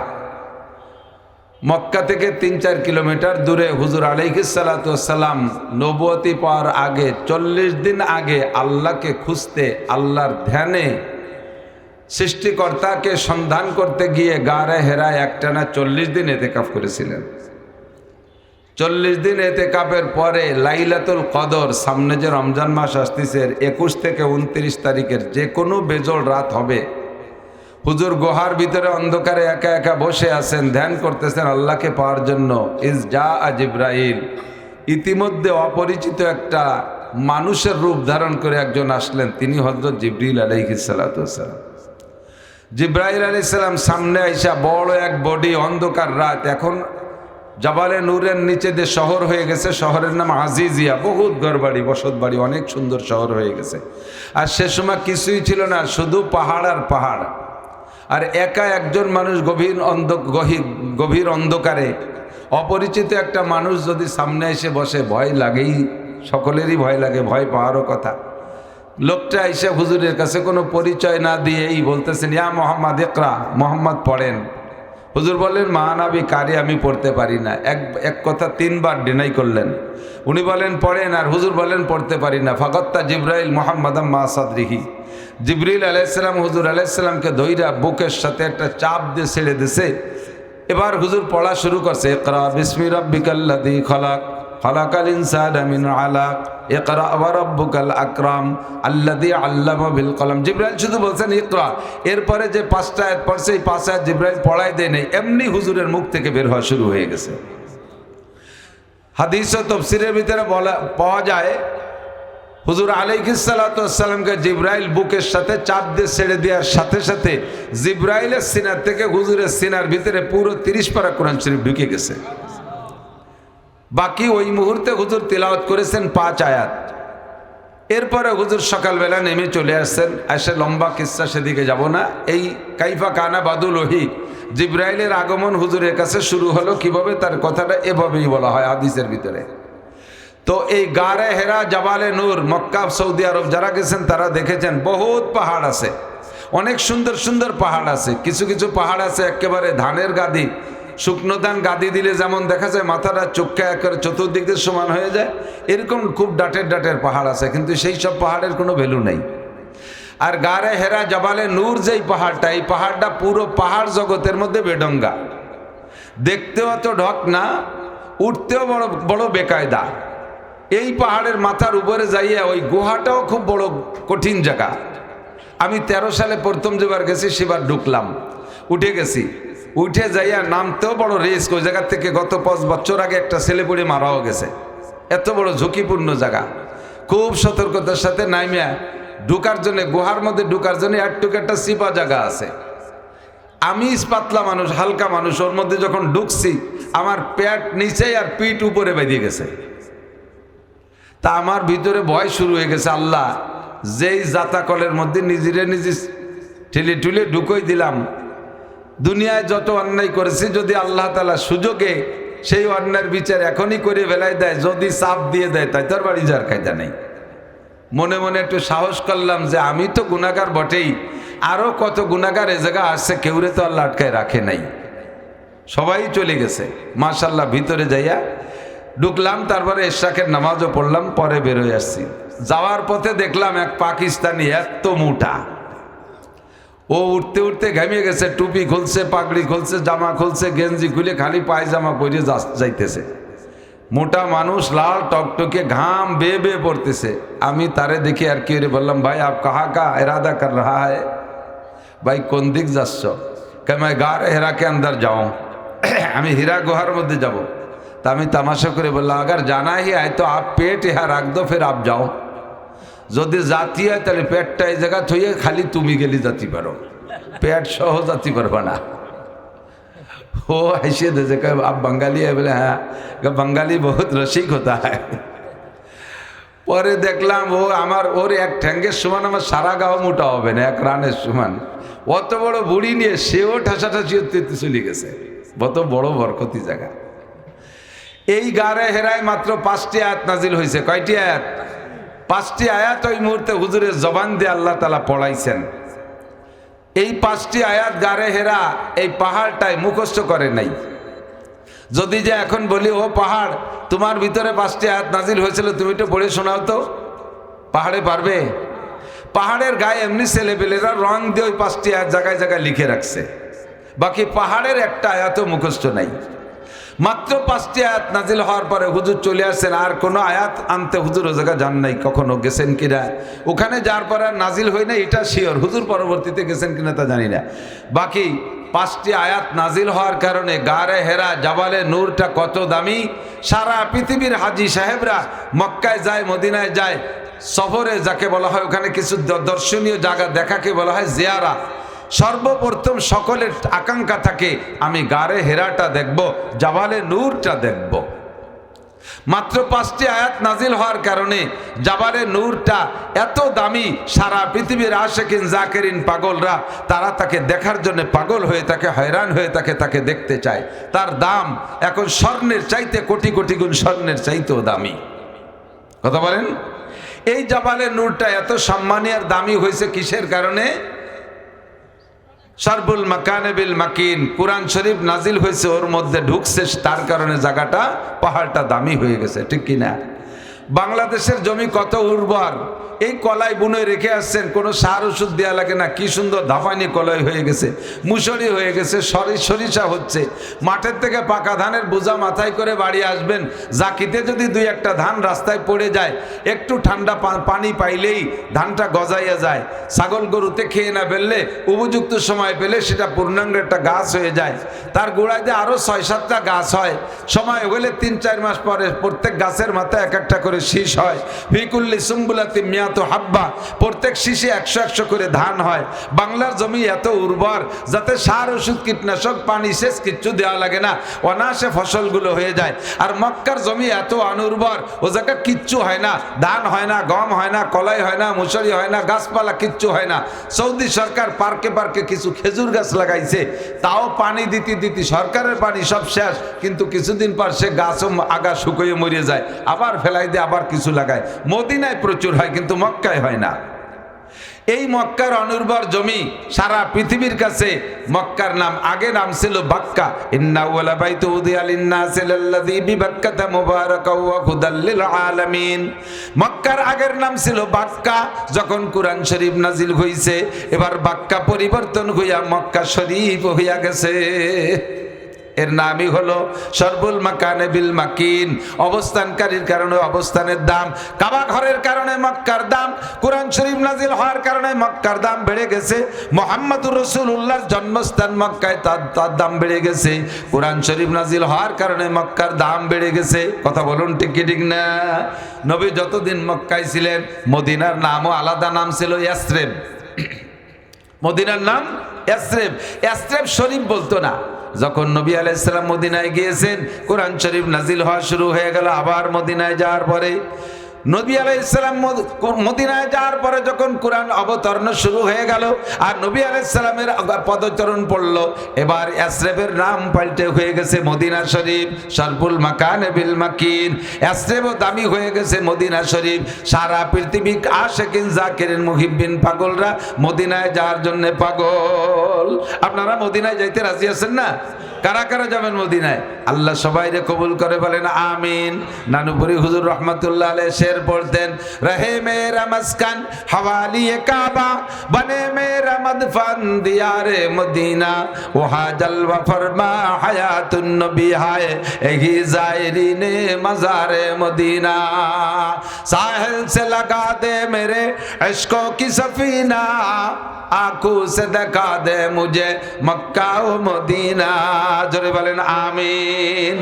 মক্কা থেকে 3-4 কিলোমিটার দূরে হুজুর আলাইহিস সালাতু ওয়াসসালাম নবুয়তি পাওয়ার আগে 40 দিন আগে আল্লাহকে খুঁজতে, আল্লাহর ধ্যানে, সৃষ্টিকর্তাকে সন্ধান করতে গিয়ে গারে হেরায় একটানা 40 দিন এতেকাফ করেছিলেন। 40 দিন এতেকাফের পরে লাইলাতুল কদর, সামনে যে রমজান মাস আসতেছে 21 থেকে 29 তারিখের যে কোনো বেজোড় রাত হবে, হুজুর গুহার ভিতরে অন্ধকারে একা একা বসে আছেন, ধ্যান করতেছেন আল্লাহকে পাওয়ার জন্য। ইজা জিব্রাইল, ইতিমধ্যে অপরিচিত একটা মানুষের রূপ ধারণ করে একজন আসলেন, তিনি হযরত জিবরিল আলাইহিস সালাতু ওয়াসসালাম। জিব্রাইল আলাইহিস সালাম সামনে আইসা, বড় এক বডি, অন্ধকার রাত, এখন জাবালে নূরের নিচে যে শহর হয়ে গেছে, শহরের নাম আজিজিয়া, বহুত ঘরবাড়ি বসত বাড়ি, অনেক সুন্দর শহর হয়ে গেছে। আর সে সময় কিছুই ছিল না, শুধু পাহাড় আর পাহাড়। আর একা একজন মানুষ গভীর অন্ধকারে, অপরিচিত একটা মানুষ যদি সামনে এসে বসে, ভয় লাগেই, সকলেরই ভয় লাগে, ভয় পাওয়ারও কথা। লোকটা এসে হুজুরের কাছে কোনো পরিচয় না দিয়েই বলতেছেন, ইয়া মোহাম্মদ ইকরা, মোহাম্মদ পড়েন। হুজুর বললেন মানাবি কারি, আমি পড়তে পারি না। এক কথা 3 বার ডিনাই করলেন। উনি বলেন পড়েন, আর হুজুর বলেন পড়তে পারি না। ফাকাত্তা জিব্রাইল মুহাম্মাদাম মা সাদরিহি, জিবরিল আলাইহিস সালাম হুজুর আলাইহিস সালামকে দইরা বুকের সাথে একটা চাপ দিয়ে ছেড়ে দিছে। এবার হুজুর পড়া শুরু করছে, ইকরা বিসমি রাব্বিকাল্লাযী খালাক, খালাকাল ইনসানা মিন আলাক, ইকরা ওয়া রাব্বুকাল আকরাম আল্লাযী আল্লামা বিল কলম। জিবরাইল শুধু বলছেন ইকরা, এরপরে যে 5টা আয়াত পড়ছে এই 5 আয়াত জিবরাইল পড়াই দেয় নাই, এমনি হুজুরের মুখ থেকে বের হওয়া শুরু হয়ে গেছে। হাদিস ও তাফসীরের ভিতরে পাওয়া যায় হুজুর আলাইহিস সালাতু ওয়াস সালামকে জিবরাইল বুকের সাথে চাপ দিয়ে ছেড়ে দেওয়ার সাথে সাথে জিবরাইলের সিনার থেকে হুজুরের সিনার ভিতরে পুরো 30 পারা কোরআন শরীফ ঢুকে গেছে। বাকি ওই মুহূর্তে হুজুর তিলাওয়াত করেছেন 5 আয়াত। এরপরে হুজুর সকালবেলা নেমে চলে আসছেন। এসে লম্বা কিসসা, সেদিকে যাব না। এই কাইফা কানা বাদুল ওহি, জিবরাইলের আগমন হুজুরের কাছে শুরু হলো কিভাবে, তার কথাটা এভাবেই বলা হয় হাদিসের ভিতরে। তো এই গারে হেরা, জাবালে নূর, মক্কা, সৌদি আরব যারা গেছেন তারা দেখেছেন বহুত পাহাড় আছে, অনেক সুন্দর সুন্দর পাহাড় আছে। কিছু কিছু পাহাড় আছে একেবারে ধানের গাদি, শুকনো ধান গাদি দিলে যেমন দেখা যায় মাথাটা চোখে একেবারে চতুর্দিক দিয়ে সমান হয়ে যায়, এরকম খুব ডাটের ডাটের পাহাড় আছে, কিন্তু সেই সব পাহাড়ের কোনো ভ্যালু নেই। আর গারে হেরা, জাবালে নূর যেই পাহাড়টা, এই পাহাড়টা পুরো পাহাড় জগতের মধ্যে বেডঙ্গা, দেখতেও অত ঢক না, উঠতেও বড় বড় বেকায়দা। এই পাহাড়ের মাথার উপরে যাইয়া ওই গুহাটাও খুব বড় কঠিন জায়গা। আমি 13 সালে প্রথম যেবার গেছি সেবার ঢুকলাম, উঠে গেছি, উঠে যাইয়া নামতেও বড় রিস্ক। ওই জায়গা থেকে গত 5 বছর আগে একটা ছেলে পড়ে মারাও গেছে। এত বড় ঝুঁকিপূর্ণ জায়গা, খুব সতর্কতার সাথে নামিয়া ঢুকার জন্য, গুহার মধ্যে ঢুকার জন্য একটুকু একটা সিপা জায়গা আছে। আমি পাতলা মানুষ, হালকা মানুষ, ওর মধ্যে যখন ঢুকছি আমার পেট নিচে আর পিঠ উপরে বেঁধে গেছে। তা আমার ভিতরে ভয় শুরু হয়ে গেছে, আল্লাহ যেই জাতাকলের মধ্যে নিজেরে নিজে ঠেলে ঠুলে ঢুকোই দিলাম, দুনিয়ায় যত অন্যায় করেছি যদি আল্লাহ তাআলা সুযোগে সেই অন্যায়ের বিচার এখনই করে ফেলাই দেয়, যদি চাপ দিয়ে দেয়, তাই তোর বাড়ি যাওয়ার কায়দা নেই। মনে মনে একটু সাহস করলাম যে আমি তো গুনাহগার বটেই, আরো কত গুনাহগার এ জায়গা আসছে, কেউরে তো আল্লাহ আটকায় রাখে নাই, সবাই চলে গেছে। মাশাআল্লাহ ভিতরে যাইয়া ঢুকলাম, তারপরে ইশরাকের নামাজও পড়লাম, পরে বেরোয় আসছি। যাওয়ার পথে দেখলাম এক পাকিস্তানি এত মোটা, ও উঠতে উঠতে ঘামিয়ে গেছে, টুপি খুলছে, পাগড়ি খুলছে, জামা খুলছে, গেঞ্জি খুলে খালি পায়জামা পরে যাইতেছে। মোটা মানুষ, লাল টকটকে, ঘাম বেয়ে বেয়ে পড়তেছে। আমি তারে দেখি আর কি বললাম, ভাই আপ কাহা কা ইরাদা কর রহা হ্যায়, ভাই কোন দিক যাচ্ছ? কে मैं गार हेरा के अंदर जाऊं, আমি হীরা গুহার মধ্যে যাব। তা আমি তামাশা করে বললাম, अगर जाना ही है तो आप पेट यहाँ रख दो, फिर आप जाओ। যদি জাতি হয় তাহলে পেটটা এই জায়গা থইয়ে খালি তুমি গেলি জাতি পারো, পেট সহ জাতি পারবা না। ও হাসিয়ে দিয়েছে, আপ বাঙালি है? বলে হ্যাঁ, বাঙালি বহুত রসিক হতা है। পরে দেখলাম ও আমার, ওর এক ঠ্যাঙ্গের সমান আমার সারা গাও মোটা হবে না, এক রানের সমান। অত বড় বুড়ি নিয়ে সেও ঠাসাঠাসি চলে গেছে। কত বড় বরকতি জায়গা। এই গারে হেরায় মাত্র 5টি আয়াত নাজিল হয়েছে। কয়টি আয়াত? 5টি আয়াত ওই মুহূর্তে হুজুরের জবান দিয়ে আল্লাহ তাআলা পড়াইছেন। এই 5টি আয়াত গারে হেরা এই পাহাড়টায় মুখস্থ করে নাই। যদি যে এখন বলি, ও পাহাড় তোমার ভিতরে 5টি আয়াত নাজিল হয়েছিল, তুমি তো পড়ে শোনাও তো, পাহাড়ে পারবে? পাহাড়ের গায়ে এমনি ছেলেপেলেরা রং দিয়ে ওই 5টি আয়াত জায়গায় জায়গায় লিখে রাখছে, বাকি পাহাড়ের একটা আয়াতও মুখস্থ নাই। মাত্র 5টি আয়াত নাজিল হওয়ার পরে হুজুর চলে আসছেন, আর কোনো আয়াত আনতে হুজুর ও জায়গা যান নাই। কখনো গেছেন কিনা ওখানে, যার পরে নাজিল হয় না এটা শিওর, হুজুর পরবর্তীতে গেছেন কিনা তা জানি না। বাকি 5টি আয়াত নাজিল হওয়ার কারণে গারে হেরা, জাবালে নূরটা কত দামি। সারা পৃথিবীর হাজি সাহেবরা মক্কায় যায়, মদিনায় যায় সফরে, যাকে বলা হয় ওখানে কিছু দর্শনীয় জায়গা দেখাকে বলা হয় জিয়ারা। সর্বপ্রথম সকলের আকাঙ্ক্ষা থাকে আমি গারে হেরাটা দেখব, জাবালে নূরটা দেখব। মাত্র 5টি আয়াত নাজিল হওয়ার কারণে জাবালে নূরটা এত দামি, সারা পৃথিবীর আশিকিন জাকিরিন পাগলরা তারা তাকে দেখার জন্য পাগল হয়ে থাকে, হয়রান হয়ে থাকে, তাকে দেখতে চায়। তার দাম এখন স্বর্ণের চাইতে কোটি কোটি গুণ স্বর্ণের চাইতেও দামি। কথা বলেন? এই জাবালে নূরটা এত সম্মানী আর দামি হয়েছে কিসের কারণে? শারবুল মাকানে বিল মাকিন, কুরআন শরীফ নাজিল হয়েছে, ওর মধ্যে ঢুকছে, তার কারণে জায়গাটা পাহাড়টা দামি হয়ে গেছে, ঠিক কিনা? বাংলাদেশের জমি কত উর্বর, এই কলাই বুনে রেখে আসছেন, কোনো সার ওষুধ দেওয়া লাগে না, কি সুন্দর ধাপানি কলাই হয়ে গেছে, মুসরি হয়ে গেছে, সরিষা হচ্ছে। মাঠের থেকে পাকা ধানের বোঝা মাথায় করে বাড়ি আসবেন, জাকিতে যদি দুই একটা ধান রাস্তায় পড়ে যায়, একটু ঠান্ডা পানি পাইলেই ধানটা গজাইয়া যায়। ছাগল গরুতে খেয়ে না ফেললে, উপযুক্ত সময় পেলে সেটা পূর্ণাঙ্গ একটা গাছ হয়ে যায়। তার গোড়ায় দিয়ে আরও 6-7টা গাছ হয়, সময় হলে 3-4 মাস পরে প্রত্যেক গাছের মাথায় এক একটা করে শীষ হয়। ফিকুল্লি সুম্বুলাতি মিয়াতু হাব্বা, প্রত্যেক শীষে 100-100 করে ধান হয়। বাংলার জমি এত উর্বর, যাতে সার ওষুধ কীটনাশক পানি সেচ কিচ্ছু দেওয়া লাগে না, অনায়াসে ফসলগুলো হয়ে যায়। আর মক্কার জমি এত অনুর্বর, ও জায়গা কিচ্ছু হয় না, ধান হয় না, গম হয় না, কলাই হয় না, মুসুরি হয় না, গাছপালা কিচ্ছু হয় না। সৌদি সরকার পার্কে পার্কে কিছু খেজুর গাছ লাগাইছে, তাও পানি দিতে দিতে সরকারের পানি সব শেষ, কিন্তু কিছুদিন পর সে গাছও আগা শুকিয়ে মরে যায়, আবার ফেলাই দিয়ে আবার কিছু লাগায়। মদিনায় প্রচুর হয়, কিন্তু মক্কায় হয় না। এই মক্কার অনুর্বর জমি সারা পৃথিবীর কাছে, মক্কার নাম আগে নাম ছিল বাক্কা। ইন্না ওয়ালা বাইতু উদিয়া লিন্নাসি লাল্লাযী বিবাক্কাতা মুবারাকাও ওয়া হুদাল লিল আলামিন। মক্কার আগের নাম ছিল বাক্কা, যখন কুরআন শরীফ নাজিল হইছে, এবার বাক্কা পরিবর্তন হইয়া মক্কা শরীফ হইয়া গেছে। এর নামই হলো শারবুল মাকানে বিল মাকিন, অবস্থানকারীর কারণে অবস্থানের দাম। কাবা ঘরের কারণে মক্কার দাম, কুরআন শরীফ নাজিল হওয়ার কারণে মক্কার দাম বেড়ে গেছে। মুহাম্মদুর রাসূলুল্লাহর জন্মস্থান মক্কায়, তার দাম বেড়ে গেছে। কুরআন শরীফ নাজিল হওয়ার কারণে মক্কার দাম বেড়ে গেছে। কথা বলুন ঠিক কি ঠিক না? নবী যতদিন মক্কায় ছিলেন, মদিনার নামও আলাদা নাম ছিল ইয়াসরিব। মদিনার নাম ইয়াসরিব, ইয়াসরিব শরীফ বলতো না। যখন নবী আলাইহিস সালাম মদিনায় গিয়েছেন, কোরআন শরীফ নাজিল হওয়া শুরু হয়ে গেল। আবার মদিনায় যাওয়ার পরে, নবী আলাইহিস সালাম মদিনায় যাওয়ার পরে যখন কোরআন অবতরণ শুরু হয়ে গেল আর নবী আলাইহিস সালামের পদচরণ পড়ল, এবার ইয়াসরিবের নাম পাল্টে হয়ে গেছে মদিনা শরীফ। শারবুল মাকানে বিল মাকিন, ইয়াসরিবও দামি হয়ে গেছে মদিনা শরীফ। সারা পৃথিবী আশিকিন জাকিরিন মুহিব্বিন পাগলরা মদিনায় যাওয়ার জন্য পাগল। আপনারা মদিনায় যাইতে রাজি আছেন না? কারা কারা যাবেন মদিনায়? আল্লাহ সবাইরে কবুল করে, বলেন আমিন। নানুপুরি হুজুর রহমাতুল্লাহ আলাইহি শের পড়তেন, রহে মেরা মাসকান হাওয়ালিয়ে কাবা, বনে মেরা মদফন দিয়ারে মদিনা, ওহা জলওয়া ফরমা হায়াতুন নবী হায় এহি জায়রিনে মজারে মদিনা, সাহিল সে লাগা দে মেরে ইশকো কি সফিনা, आंखों से दिखा दे मुझे मक्का ও মদিনা। জোরে বলেন আমিন।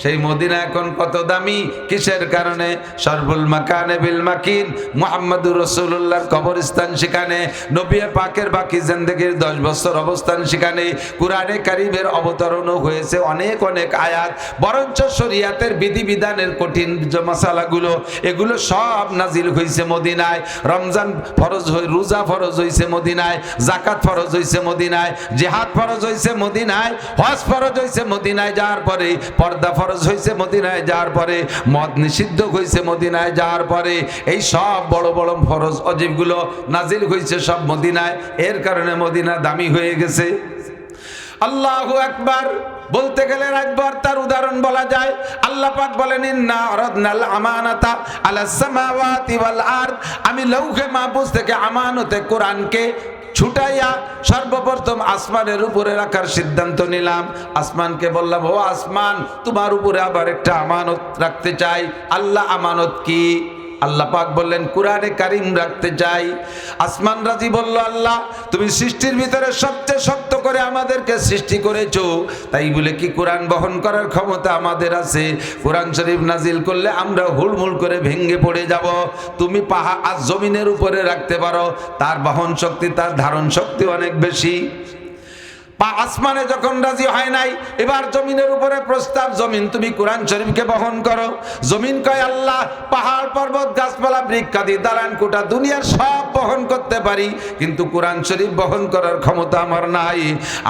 সেই মদিনা এখন কত দামি, কিসের কারণে? শারবুল মাকানে বিল মাকিন, মুহাম্মদুর রাসূলুল্লাহর কবরস্থান সেখানে, নবী পাকের বাকি জিন্দেগীর 10 বছর অবস্থান সেখানে, কুরআনে কারীমের অবতরণও হয়েছে অনেক অনেক আয়াত, বরঞ্চ শরীয়তের বিধিবিধানের কঠিন যে মাসালাগুলো, এগুলো সব নাজিল হয়েছে মদিনায়। রমজান ফরজ হয়ে, রোজা ফরজ হয়েছে মদিনায়, যাকাত ফরজ হইছে মদিনায়, জিহাদ ফরজ হইছে মদিনায়, হজ ফরজ হইছে মদিনায় যাওয়ার পরে, পর্দা ফরজ হইছে মদিনায় যাওয়ার পরে, মদ নিষিদ্ধ হইছে মদিনায় যাওয়ার পরে। এই সব বড় বড় ফরজ অজিবগুলো নাজিল হইছে সব মদিনায়। এর কারণে মদিনা দামি হয়ে গেছে। আল্লাহু আকবার বলতে গেলে একবার তার উদাহরণ বলা যায়। আল্লাহ পাক বলেন, ইন্না আরাদনাল আমানাতা আলাস সামাওয়াতি ওয়াল আরদ, আমি লৌহে মাহফুজ থেকে আমানতে কোরআনকে ছুটাইয়া সর্বপ্রথম আসমানের উপরে রাখার সিদ্ধান্ত নিলাম। আসমানকে বললাম, ও আসমান, তোমার উপরে আবার একটা আমানত রাখতে চাই। আল্লাহ আমানত কি? আল্লাহ পাক বললেন, কুরআনে কারীম রাখতে চাই। আসমান রাজি বলল, আল্লাহ তুমি সৃষ্টির ভিতরে সবচেয়ে শক্ত করে আমাদেরকে সৃষ্টি করেছো, তাই বলে কি কোরআন বহন করার ক্ষমতা আমাদের আছে? কোরআন শরীফ নাজিল করলে আমরা হুড়মুড় করে ভেঙে পড়ে যাব। তুমি পাহাড় আর জমিনের উপরে রাখতে পারো, তার বহন শক্তি, তার ধারণ শক্তি অনেক বেশি। আসমানে যখন রাজি হয় নাই, এবার জমিনের উপরে প্রস্তাব, জমিন তুমি কোরআন শরীফকে বহন করো। জমিন কয়, আল্লাহ পাহাড় পর্বত গাছপালা বৃক্ষাদি দালান কোটা দুনিয়ার সব বহন করতে পারি, কিন্তু কোরআন শরীফ বহন করার ক্ষমতা আমার নাই।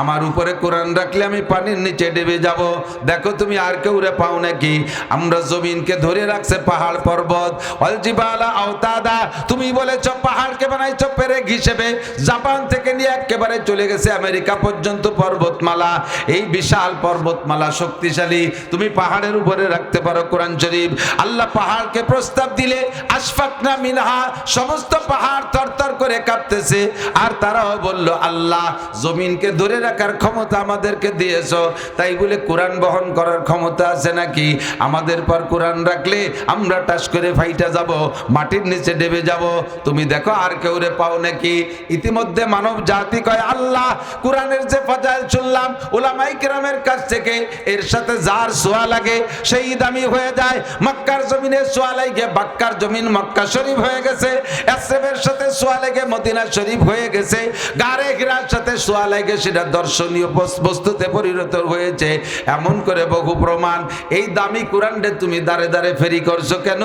আমার উপরে কোরআন রাখলে আমি পানির নিচে ডুবে যাব। দেখো তুমি আর কেউ রে পাও নাকি? আমরা জমিনকে ধরে রাখছে পাহাড় পর্বত। ওয়াল জিবালা আওতাদা, তুমি বলেছো পাহাড়কে বানাইছো পেরেক হিসেবে। জাপান থেকে নিয়ে একেবারে চলে গেছে আমেরিকা পর্যন্ত পর্বতমালা। এই বিশাল পর্বতমালা শক্তিশালী, তুমি পাহাড়ের উপরে রাখতে পারো কোরআন শরীফ। আল্লাহ পাহাড়কে প্রস্তাব দিলে আশফাকনা মিনহা, সমস্ত পাহাড় থরথর করে কাঁপতেছে। আর তারাও বলল আল্লাহ জমিনকে ধরে রাখার ক্ষমতা আমাদেরকে দিয়েছো, তাই বলে কোরআন বহন করার ক্ষমতা আছে নাকি? আমাদের পর কোরআন রাখলে আমরা টাস করে ফাইটা যাব, মাটির নিচে ডেবে যাব। তুমি দেখো আর কেউ রে পাও নাকি? ইতিমধ্যে মানব জাতি কয় আল্লাহ কোরআনের যে ফাজাইল শুনলাম উলামায়ে কেরামের কাছ থেকে, এর সাথে যার সোয়া লাগে সেই দামি হয়ে যায়। মক্কার জমিনে সোয়া লাগে বাক্কার জমিন মক্কা শরীফ হয়ে গেছে, এসরেফের সাথে সোয়া লাগে মদিনা শরীফ হয়ে গেছে, গারে হিরার সাথে সোয়া লাগে সেটা দর্শনীয় বস্তুতে পরিণত হয়েছে। এমন করে বহু প্রমাণ। এই দামি কোরআনটা তুমি দাঁড়ে দাঁড়ে ফেরি করছো কেন?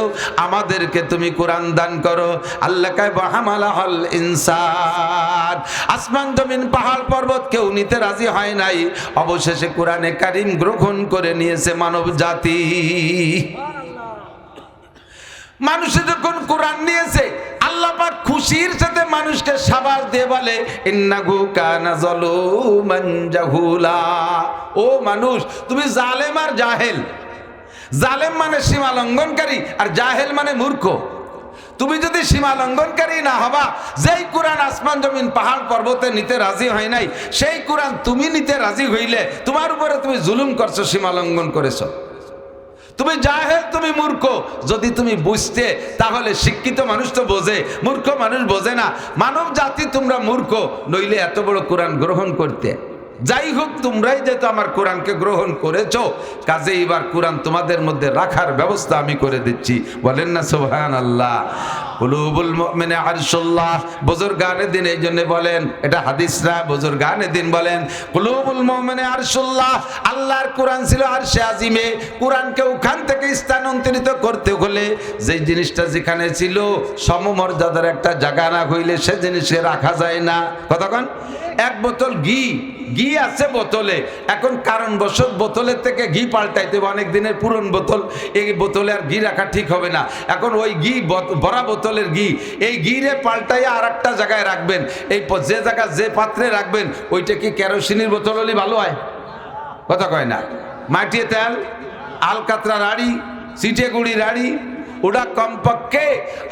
আমাদেরকে তুমি কোরআন দান করো। আল্লাহ কয় ওয়াহামালাহুল ইনসান, আসমান জমিন পাহাড় পর্বত কেউ নিতে রাজি হয় নাই, অবশেষে কোরআনে কারীম গ্রহণ করে নিয়েছে মানব জাতি। মানুষে যখন কোরআন নিয়েছে আল্লাহ পাক খুশির সাথে মানুষকে সাবাস দিয়ে বলে ইন্নাহু কানা যালুমান জাহুলা। ও মানুষ, তুমি জালেম আর জাহেল। জালেম মানে সীমা লঙ্ঘনকারী, আর জাহেল মানে মূর্খ। তুমি যদি সীমা লঙ্ঘনকারী না হবা, যেই কোরআন আসমান জমিন পাহাড় পর্বতে নিতে রাজি হয় নাই, সেই কোরআন তুমি নিতে রাজি হইলে তোমার উপরে তুমি জুলুম করছো, সীমা লঙ্ঘন করেছো। তুমি জাহেল, তুমি মূর্খ। যদি তুমি বুঝতে, তাহলে শিক্ষিত মানুষ তো বোঝে, মূর্খ মানুষ বোঝে না। মানব জাতি তোমরা মূর্খ, নইলে এত বড় কোরআন গ্রহণ করতে। যাই হোক, তোমরাই যেহেতু আমার কোরআনকে গ্রহণ করেছো, কাজে এবার কোরআন তোমাদের মধ্যে রাখার ব্যবস্থা আমি করে দিচ্ছি। বলেন না সুবহানাল্লাহ। কুলুবুল মুমিনি আরশুল্লাহ, বুজুর্গানে দিন এই জন্য বলেন, এটা হাদিস না, বুজুর্গানে দিন বলেন কুলুবুল মুমিনি আরশুল্লাহ। আল্লাহর কোরআন ছিল আরশে আজিমে। কোরআনকে ওখান থেকে স্থানান্তরিত করতে হলে যে জিনিসটা যেখানে ছিল সমমর্যাদার একটা জায়গা না হইলে সে জিনিসকে রাখা যায় না। কতক্ষণ? এক বোতল ঘি আছে বোতলে, এখন কারণবশত বোতলের থেকে ঘি পাল্টাইতে হবে, অনেক দিনের পুরন বোতল, এই বোতলে আর ঘি রাখা ঠিক হবে না। এখন ওই ঘি ভরা বোতলের ঘি, এই ঘি রে পাল্টাইয়া আর একটা জায়গায় রাখবেন। এই যে জায়গা যে পাত্রে রাখবেন ওইটা কি কেরোসিনের বোতল হলে ভালো হয়? কথা কয় না। মাটির তেল, আলকাতরা রাড়ি, সিটে গুড়ি রাড়ি, ওটা কমপক্ষে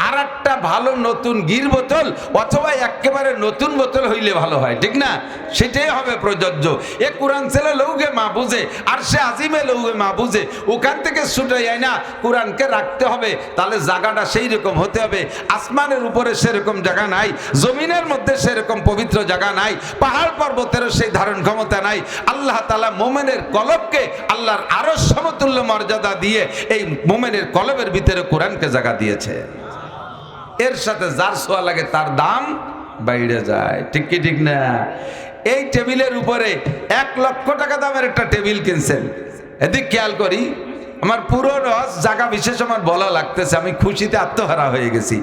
আর একটা ভালো নতুন ঘির বোতল অথবা একেবারে নতুন বোতল হইলে ভালো হয়, ঠিক না? সেটাই হবে প্রযোজ্য। এ কোরআন ছেলে লৌগে মা বুঝে, আর সে আজিমে লৌগে মা বুঝে, ওখান থেকে ছুটে যায় না। কোরআনকে রাখতে হবে, তাহলে জায়গাটা সেই রকম হতে হবে। আসমানের উপরে সেরকম জায়গা নাই, জমিনের মধ্যে সেরকম পবিত্র জায়গা নাই, পাহাড় পর্বতেরও সেই ধারণ ক্ষমতা নাই। আল্লাহ তাআলা মোমেনের কলবকে আল্লাহর আরো সমতুল্য মর্যাদা দিয়ে এই মোমেনের কলবের ভিতরে কোরআনকে জায়গা দিয়েছে। এর সাথে যার ছোঁয়া লাগে তার দাম বাইরে যায়, ঠিক কি ঠিক না? এই টেবিলের উপরে 1 লক্ষ টাকা দামের একটা টেবিল কিনছেন। এদিক খেয়াল করি, আমার পুরো রস জায়গা বিশেষ আমার বলা লাগতেছে, আমি খুশিতে আত্মহারা হয়ে গেছি।